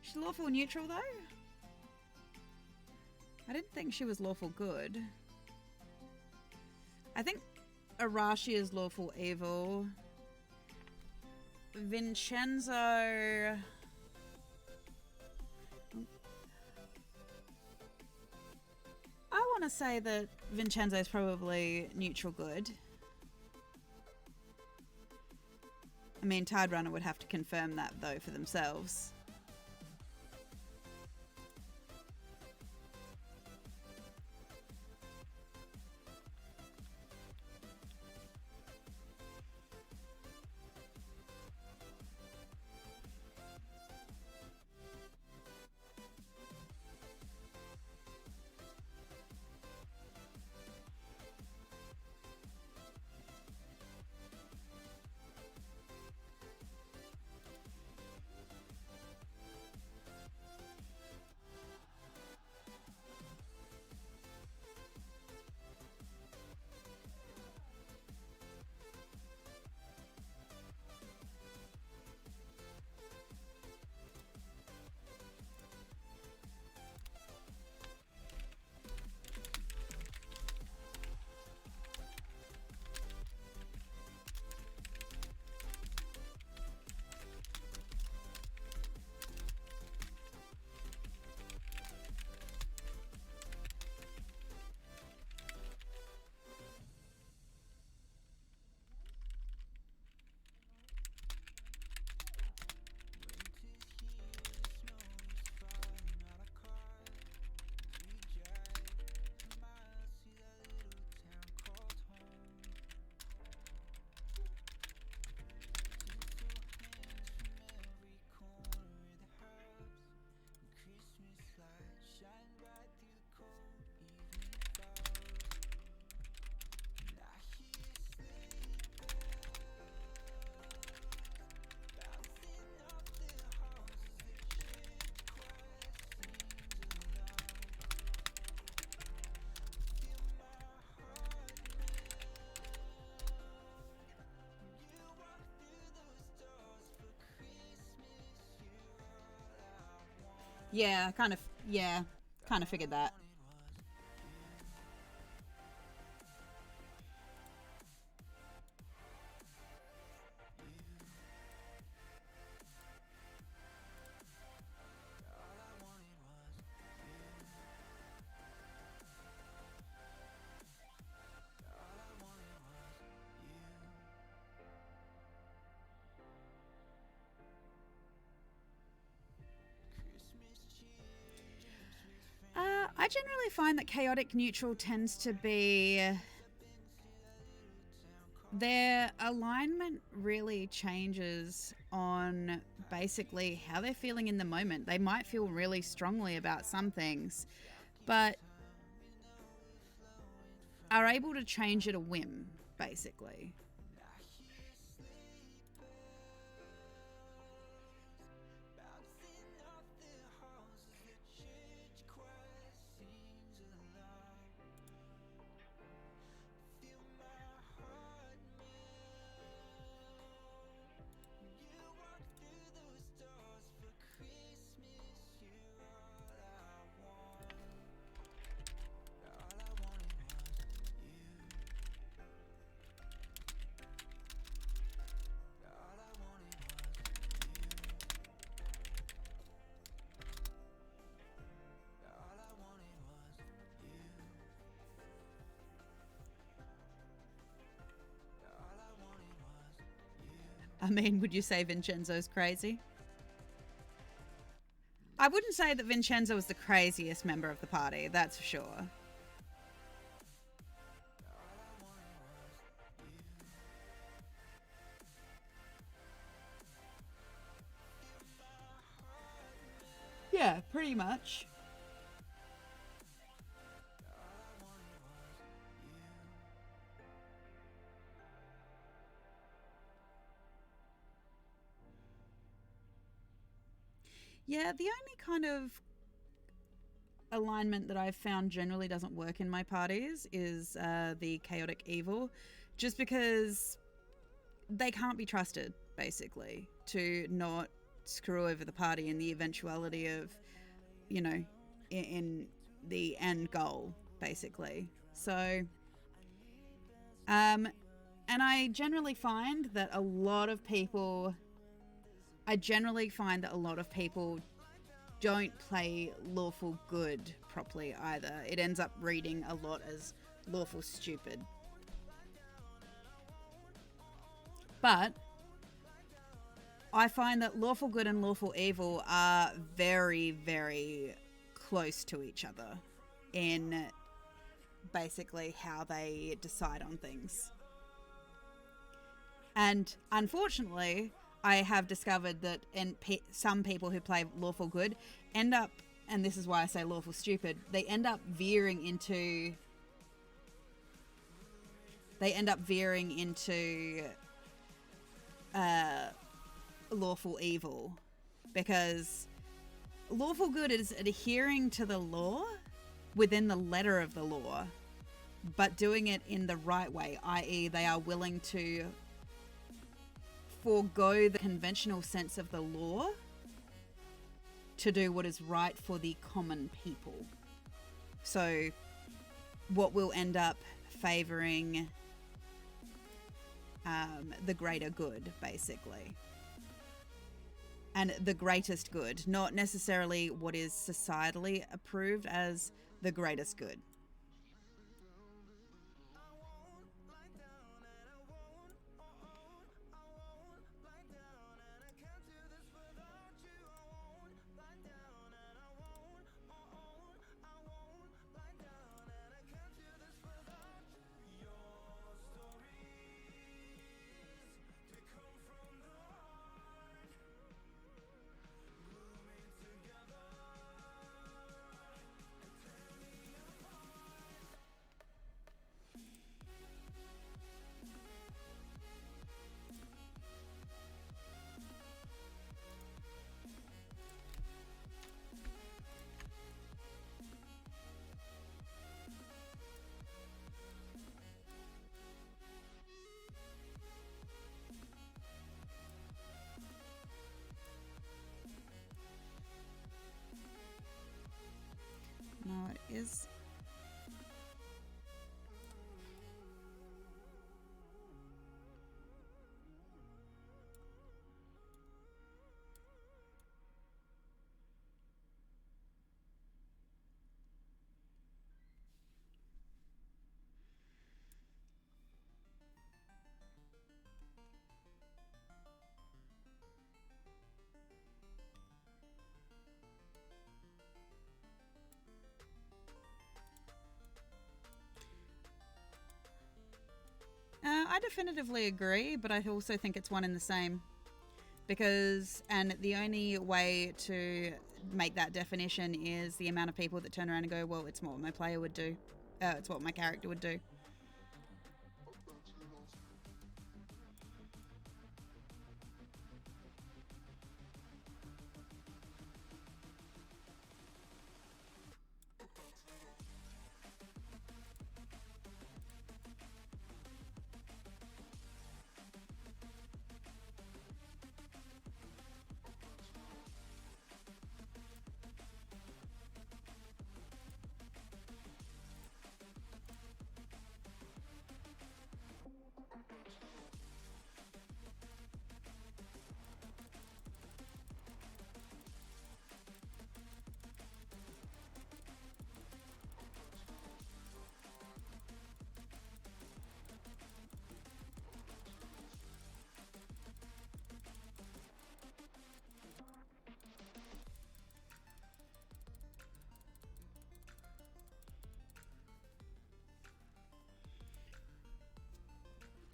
S2: She's lawful neutral though. I didn't think she was lawful good. I think Arashi is lawful evil. Vincenzo... I want to say that Vincenzo is probably neutral good. I mean, Tide Runner would have to confirm that though for themselves. Yeah, kind of figured that. I generally find that chaotic neutral tends to be, their alignment really changes on basically how they're feeling in the moment. They might feel really strongly about some things, but are able to change at a whim, basically. I mean, would you say Vincenzo's crazy? I wouldn't say that Vincenzo was the craziest member of the party, that's for sure. Yeah, pretty much. Yeah, the only kind of alignment that I've found generally doesn't work in my parties is the chaotic evil, just because they can't be trusted, basically, to not screw over the party in the eventuality of, you know, in the end goal, basically. So, and I generally find that a lot of people don't play lawful good properly either. It ends up reading a lot as lawful stupid. But I find that lawful good and lawful evil are very, very close to each other in basically how they decide on things. And unfortunately, I have discovered that some people who play lawful good end up, and this is why I say lawful stupid, they end up veering into lawful evil, because lawful good is adhering to the law within the letter of the law, but doing it in the right way, i.e. they are willing to forego the conventional sense of the law to do what is right for the common people. So what will end up favouring the greater good, basically. And the greatest good, not necessarily what is societally approved as the greatest good. I definitively agree, but I also think it's one and the same. Because, and the only way to make that definition is the amount of people that turn around and go, well, it's what my player would do. It's what my character would do.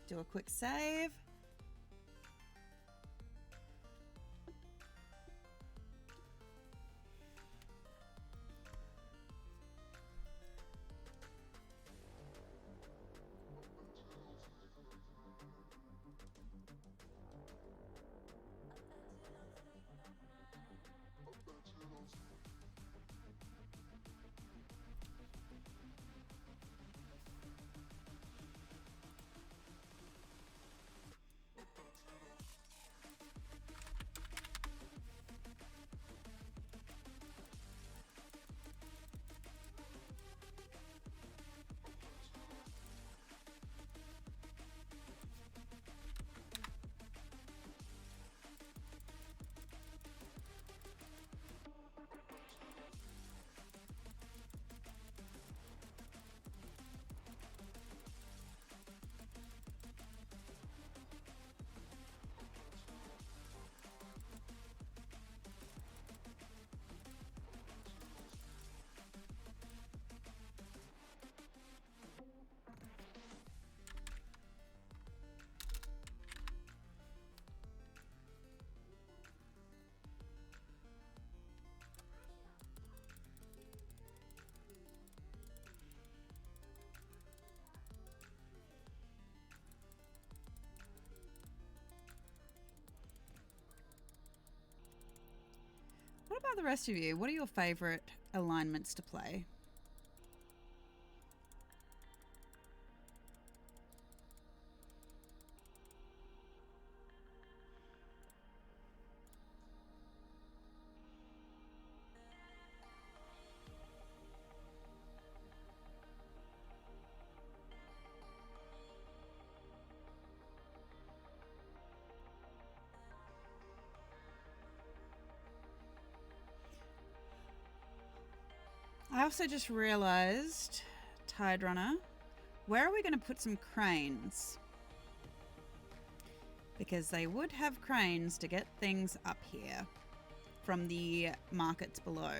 S2: Do a quick save. What about the rest of you? What are your favorite alignments to play? I also just realized, Tide Runner, where are we going to put some cranes? Because they would have cranes to get things up here from the markets below.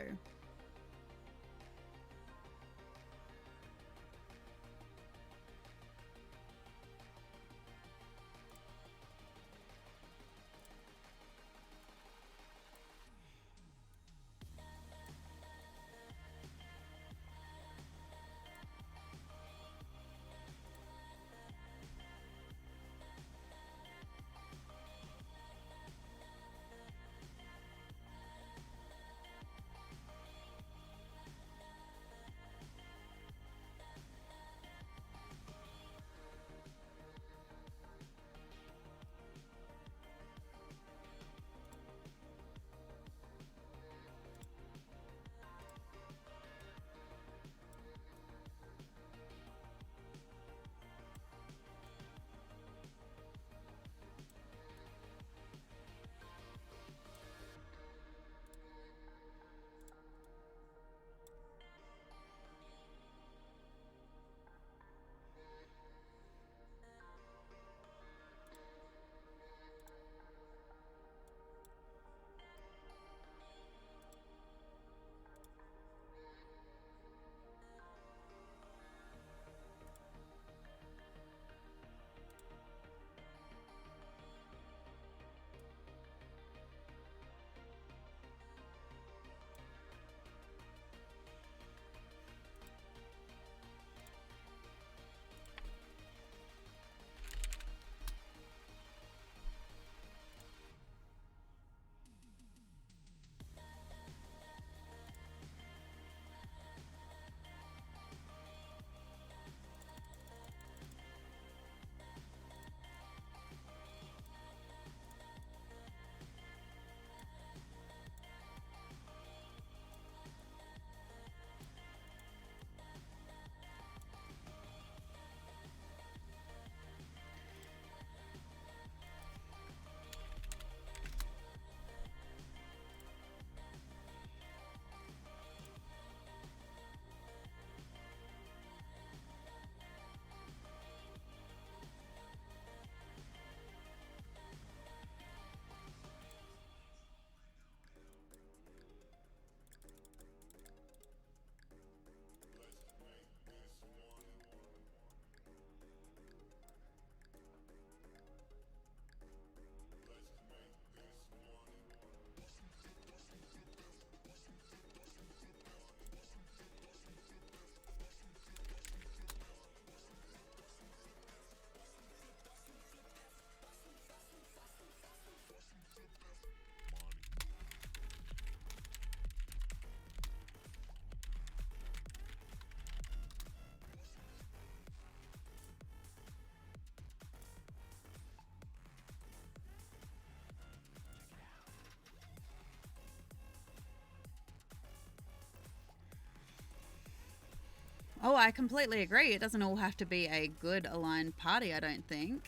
S2: Oh, I completely agree. It doesn't all have to be a good aligned party, I don't think.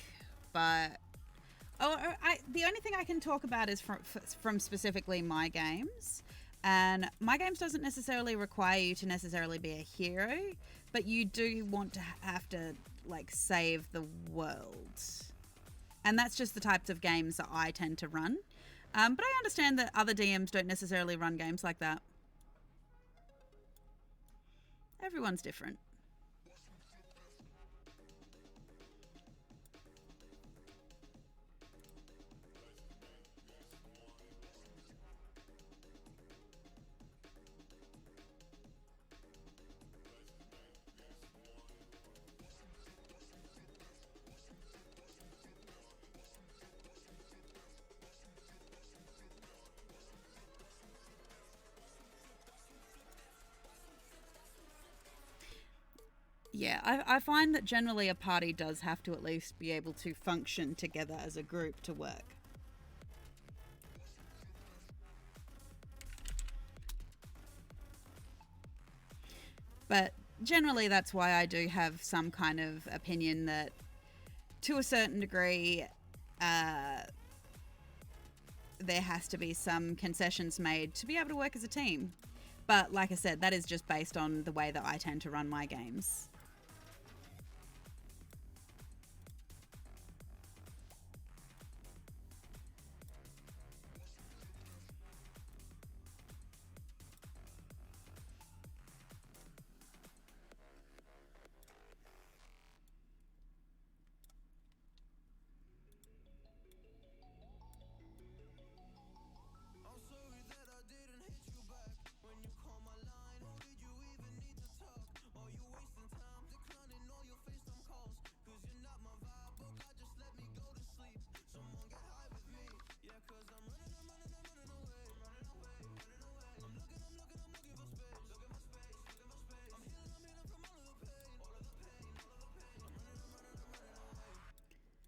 S2: But the only thing I can talk about is from specifically my games. And my games doesn't necessarily require you to necessarily be a hero, but you do want to have to like save the world. And that's just the types of games that I tend to run. But I understand that other DMs don't necessarily run games like that. Everyone's different. Yeah, I find that generally a party does have to at least be able to function together as a group to work. But generally, that's why I do have some kind of opinion that, to a certain degree, there has to be some concessions made to be able to work as a team. But like I said, that is just based on the way that I tend to run my games.
S1: I'm sorry that I didn't hit you back when you called my line. Did you even need to talk? Are you wasting time declining all your FaceTime calls? Cause you're not my vibe, but God just let me go to sleep. Someone get high with me. Yeah, cause I'm running away. I'm looking for space. I'm healing from all of the pain.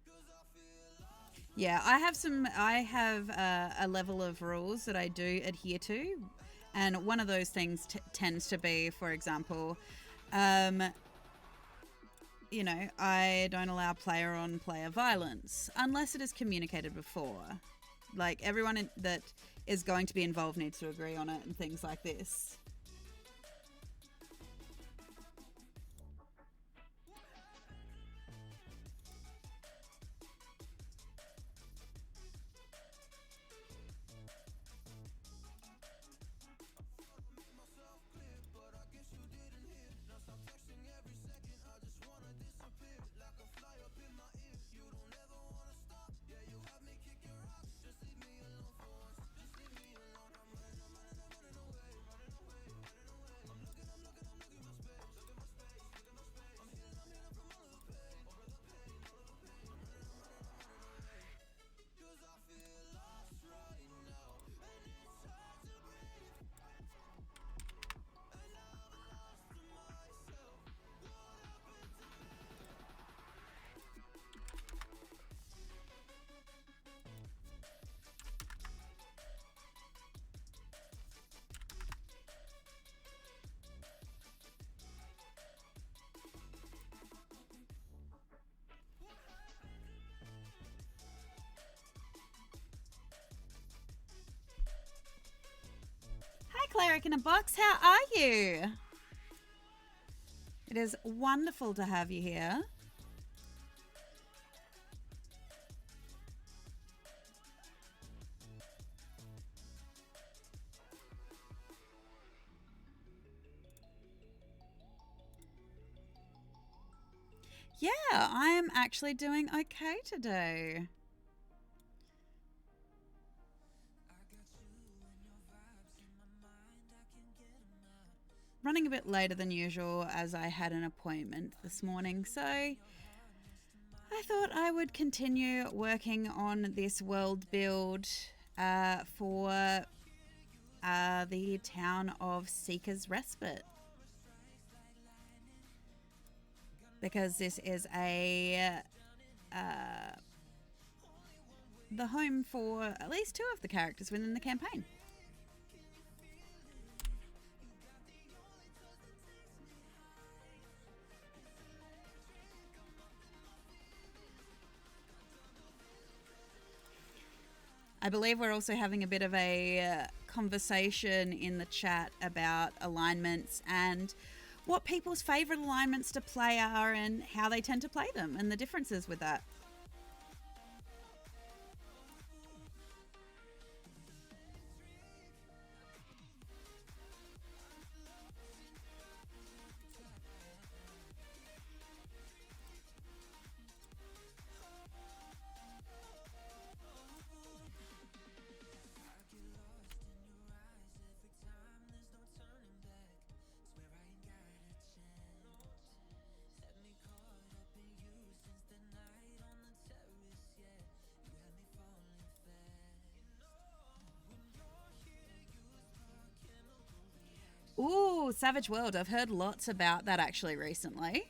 S1: Cause I feel lost.
S2: Yeah, I have a level of rules that I do adhere to. And one of those things tends to be, for example, I don't allow player on player violence unless it is communicated before. Like everyone that is going to be involved needs to agree on it and things like this. Hi, Cleric in a Box. How are you? It is wonderful to have you here. Yeah, I am actually doing okay today. Running a bit later than usual as I had an appointment this morning, so I thought I would continue working on this world build for the town of Seeker's Respite. Because this is the home for at least two of the characters within the campaign. I believe we're also having a bit of a conversation in the chat about alignments and what people's favourite alignments to play are and how they tend to play them and the differences with that. Ooh, Savage World. I've heard lots about that actually recently.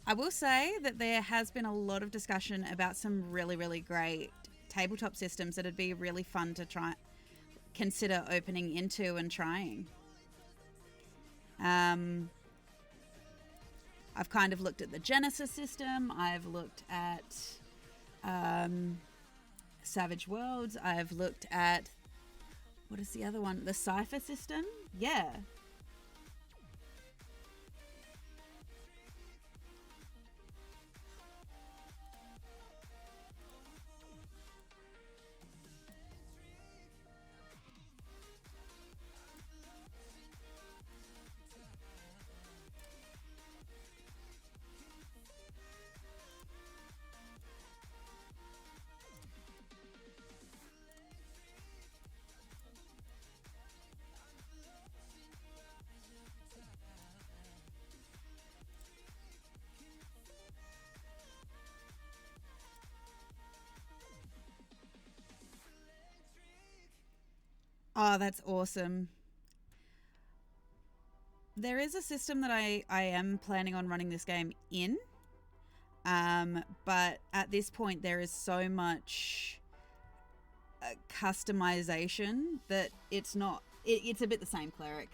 S2: I will say that there has been a lot of discussion about some really, really great tabletop systems that'd be really fun to consider opening into and trying. I've kind of looked at the Genesis system. I've looked at Savage Worlds. I've looked at, what is the other one? The Cypher system? Yeah. Oh, that's awesome. There is a system that I am planning on running this game in. But at this point, there is so much customization that it's not... It's a bit the same cleric.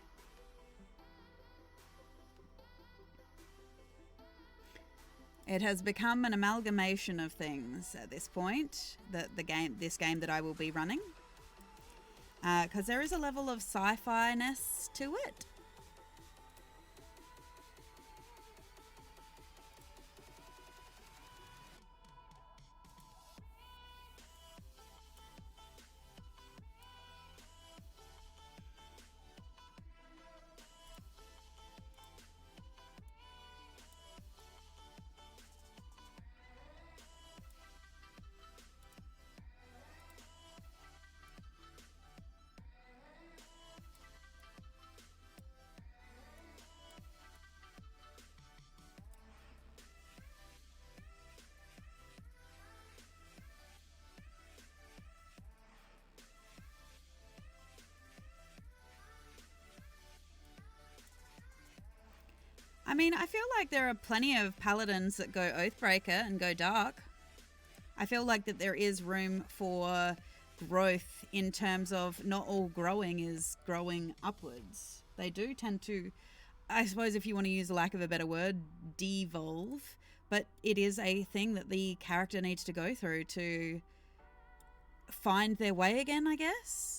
S2: It has become an amalgamation of things at this point, this game that I will be running. Because there is a level of sci-fi-ness to it. I mean, I feel like there are plenty of paladins that go Oathbreaker and go dark. I feel like that there is room for growth in terms of not all growing is growing upwards. They do tend to, I suppose if you want to use a lack of a better word, devolve. But it is a thing that the character needs to go through to find their way again, I guess.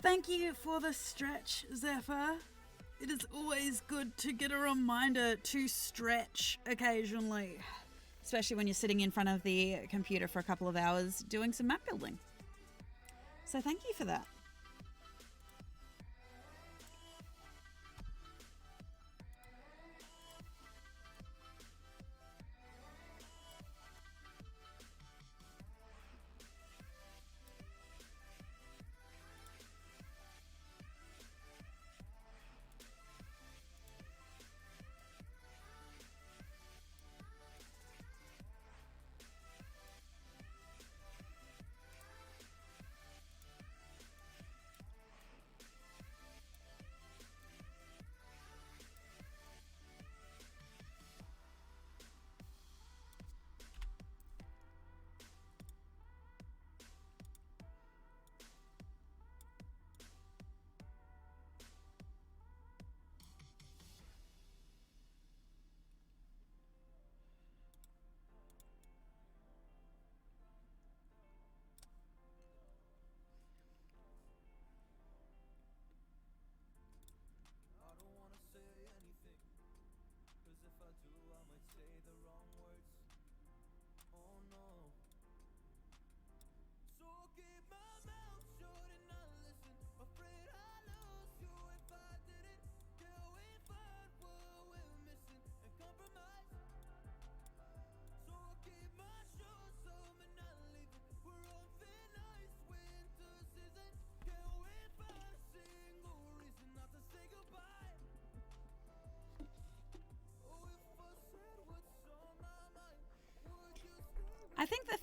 S2: Thank you for the stretch, Zephyr. It is always good to get a reminder to stretch occasionally, especially when you're sitting in front of the computer for a couple of hours doing some map building. So thank you for that.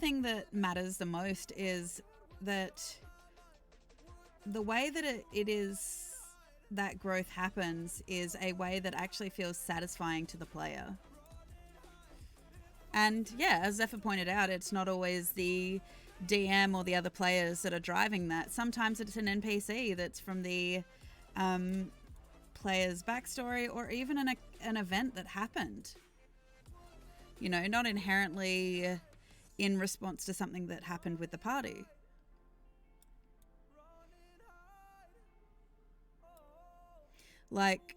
S2: thing that matters the most is that the way that it is that growth happens is a way that actually feels satisfying to the player. And yeah, as Zephyr pointed out, it's not always the DM or the other players that are driving that. Sometimes it's an NPC that's from the player's backstory, or even an event that happened. You know, not inherently in response to something that happened with the party. Like,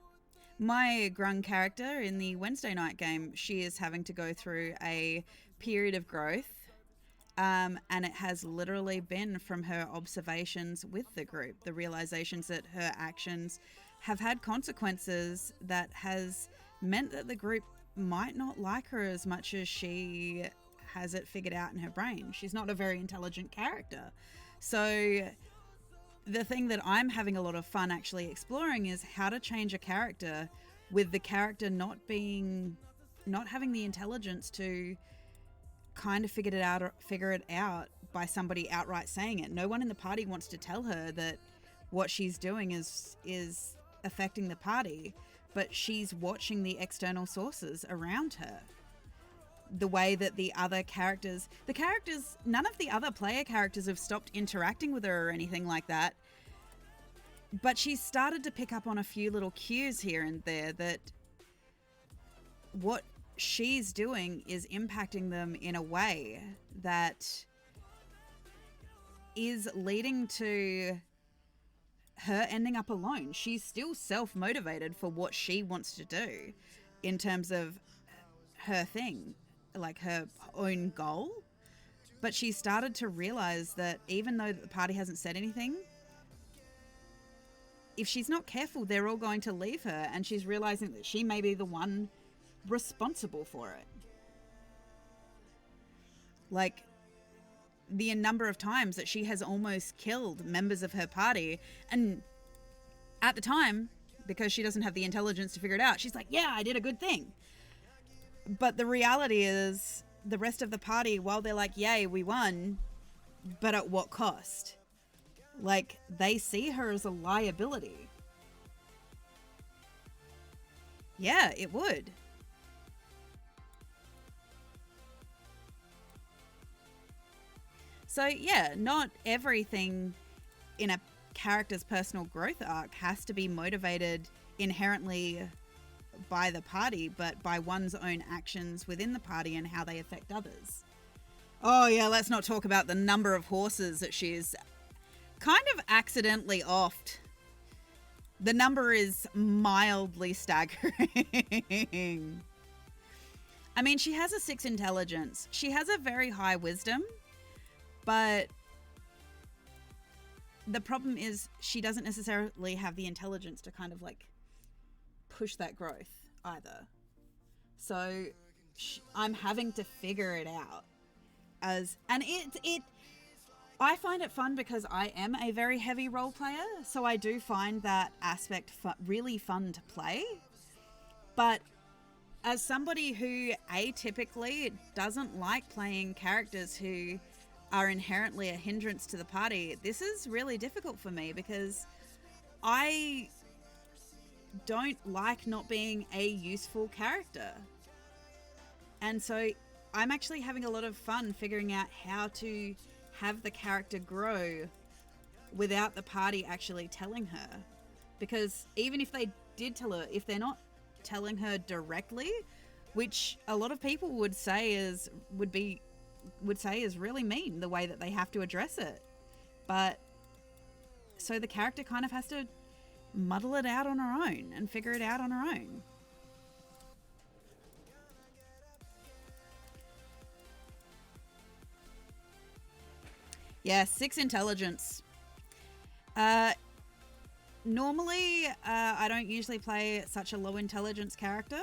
S2: my Grung character in the Wednesday night game, she is having to go through a period of growth, and it has literally been from her observations with the group, the realizations that her actions have had consequences that has meant that the group might not like her as much as she has it figured out in her brain. She's not a very intelligent character. So the thing that I'm having a lot of fun actually exploring is how to change a character with the character not having the intelligence to kind of figure it out by somebody outright saying it. No one in the party wants to tell her that what she's doing is affecting the party, but she's watching the external sources around her. The way that none of the other player characters have stopped interacting with her or anything like that. But she's started to pick up on a few little cues here and there that what she's doing is impacting them in a way that is leading to her ending up alone. She's still self-motivated for what she wants to do in terms of her thing, like her own goal. But she started to realize that even though the party hasn't said anything, if she's not careful, they're all going to leave her, and she's realizing that she may be the one responsible for it. Like, the number of times that she has almost killed members of her party, and at the time, because she doesn't have the intelligence to figure it out, she's like, yeah, I did a good thing. But the reality is, the rest of the party, while they're like, yay, we won, but at what cost? Like, they see her as a liability. Yeah, it would. So yeah, not everything in a character's personal growth arc has to be motivated inherently by the party, but by one's own actions within the party and how they affect others. Oh yeah, let's not talk about the number of horses that she's kind of accidentally offed. The number is mildly staggering. I mean, she has a 6 intelligence. She has a very high wisdom, but the problem is she doesn't necessarily have the intelligence to kind of like push that growth either. So I'm having to figure it out I find it fun because I am a very heavy role player, so I do find that aspect really fun to play. But as somebody who atypically doesn't like playing characters who are inherently a hindrance to the party, this is really difficult for me because I don't like not being a useful character. And so I'm actually having a lot of fun figuring out how to have the character grow without the party actually telling her. Because even if they did tell her, if they're not telling her directly, which a lot of people would say is really mean, the way that they have to address it. But so the character kind of has to muddle it out on her own and figure it out on her own. Yeah, 6 intelligence. Normally, I don't usually play such a low intelligence character.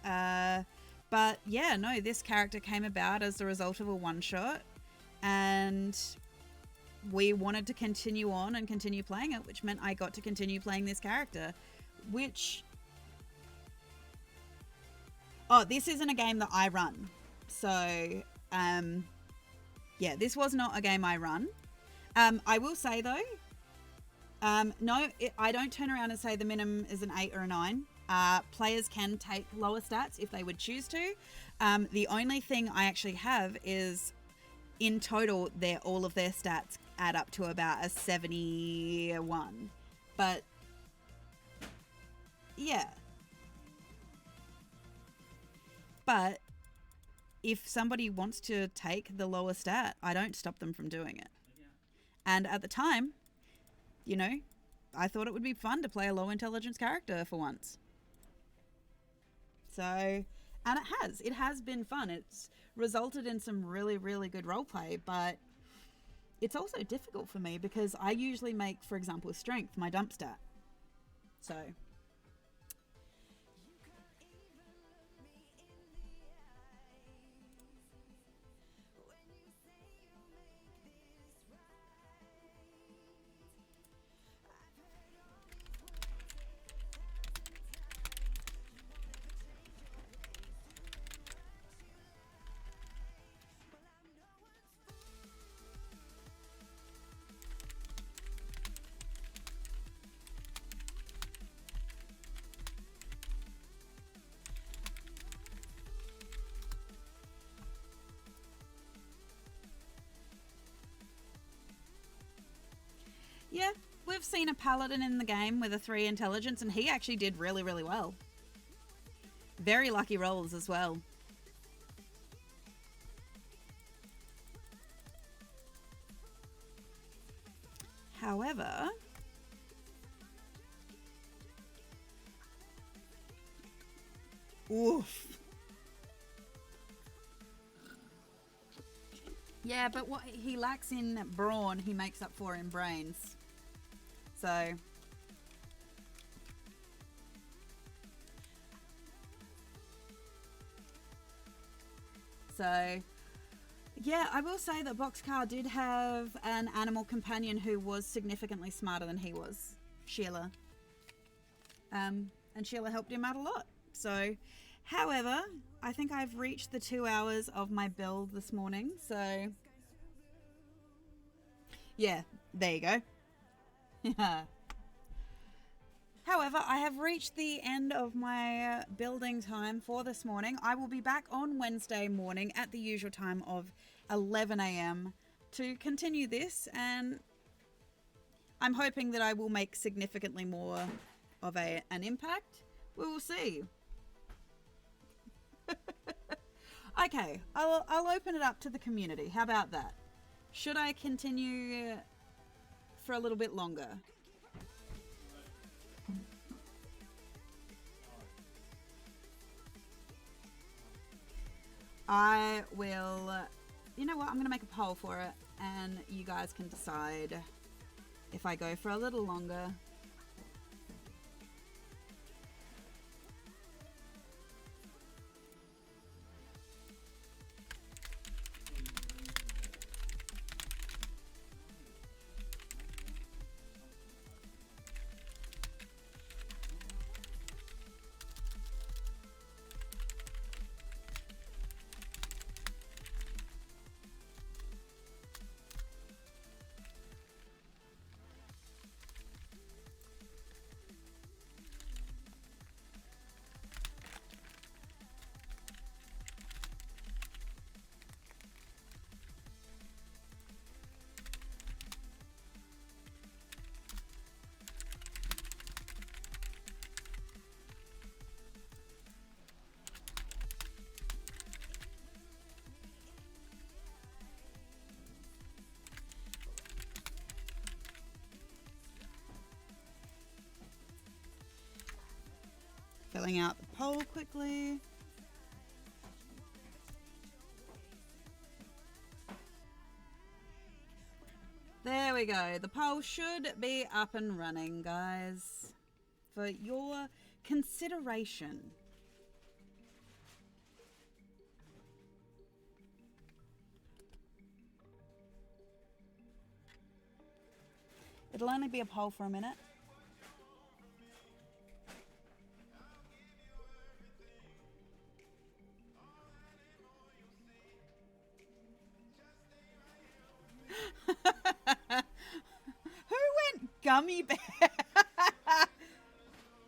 S2: But yeah, no, this character came about as the result of a one-shot. And we wanted to continue on and continue playing it, which meant I got to continue playing this character. Which... Oh, this isn't a game that I run. So, yeah, this was not a game I run. I will say though, no, I don't turn around and say the minimum is an 8 or a 9. Players can take lower stats if they would choose to. The only thing I actually have is, in total, all of their stats add up to about a 71. But yeah. But if somebody wants to take the lower stat, I don't stop them from doing it. And at the time, you know, I thought it would be fun to play a low intelligence character for once. So, and it has been fun. It's resulted in some really, really good roleplay, but it's also difficult for me because I usually make, for example, strength my dump stat. So, yeah, we've seen a paladin in the game with a 3 intelligence, and he actually did really, really well. Very lucky rolls as well. However, oof. Yeah, but what he lacks in brawn, he makes up for in brains. So, yeah, I will say that Boxcar did have an animal companion who was significantly smarter than he was, Sheila. And Sheila helped him out a lot. So, however, I think I've reached the 2 hours of my build this morning. So, yeah, there you go. However, I have reached the end of my building time for this morning. I will be back on Wednesday morning at the usual time of 11 a.m. to continue this, and I'm hoping that I will make significantly more of an impact. We will see. Okay, I'll open it up to the community. How about that? Should I continue for a little bit longer? I will, you know what, I'm going to make a poll for it, and you guys can decide if I go for a little longer. Filling out the poll quickly. There we go. The poll should be up and running, guys, for your consideration. It'll only be a poll for a minute. gummy bear.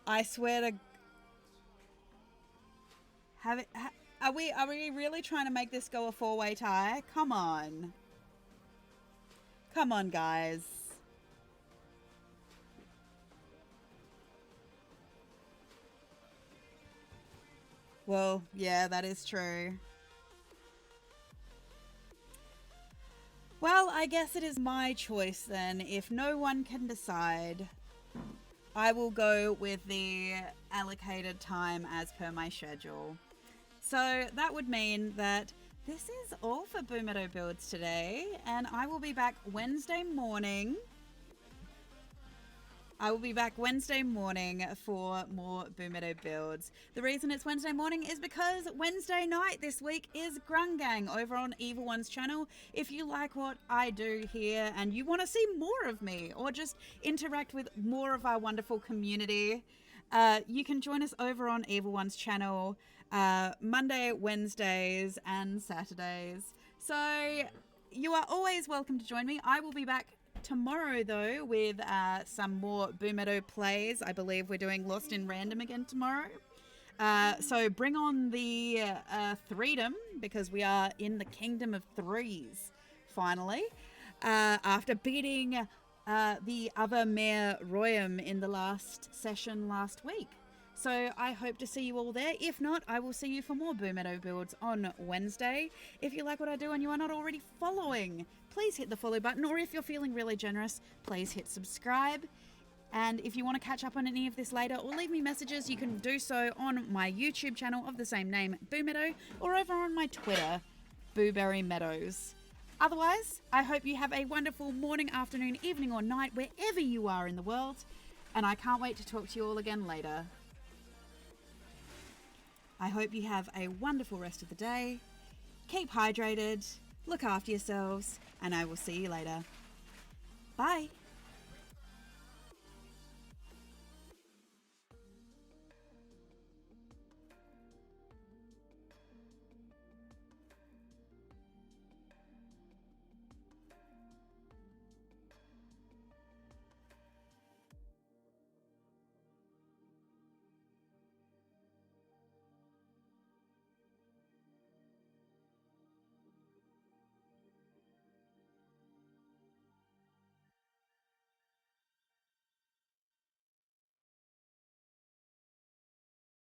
S2: I swear to... Are we really trying to make this go a 4-way tie? Come on. Come on, guys. Well, yeah, that is true. Well, I guess it is my choice then. If no one can decide, I will go with the allocated time as per my schedule. So that would mean that this is all for Boomeadow Builds today, and I will be back Wednesday morning. I will be back Wednesday morning for more Boomeadow Builds. The reason it's Wednesday morning is because Wednesday night this week is Grungang over on Evil One's channel. If you like what I do here and you want to see more of me or just interact with more of our wonderful community, you can join us over on Evil One's channel Monday, Wednesdays, and Saturdays. So you are always welcome to join me. I will be back tomorrow though with some more Boomeadow plays. I believe we're doing Lost in Random again tomorrow. So bring on the threedom, because we are in the kingdom of threes finally, after beating the other Mayor Royam in the last session last week. So I hope to see you all there. If not, I will see you for more Boomeadow Builds on Wednesday. If you like what I do and you are not already following, please hit the follow button, or if you're feeling really generous, please hit subscribe. And if you want to catch up on any of this later or leave me messages, you can do so on my YouTube channel of the same name, Boomeadow, or over on my Twitter, Booberry Meadows. Otherwise, I hope you have a wonderful morning, afternoon, evening, or night, wherever you are in the world. And I can't wait to talk to you all again later. I hope you have a wonderful rest of the day. Keep hydrated, look after yourselves, and I will see you later. Bye.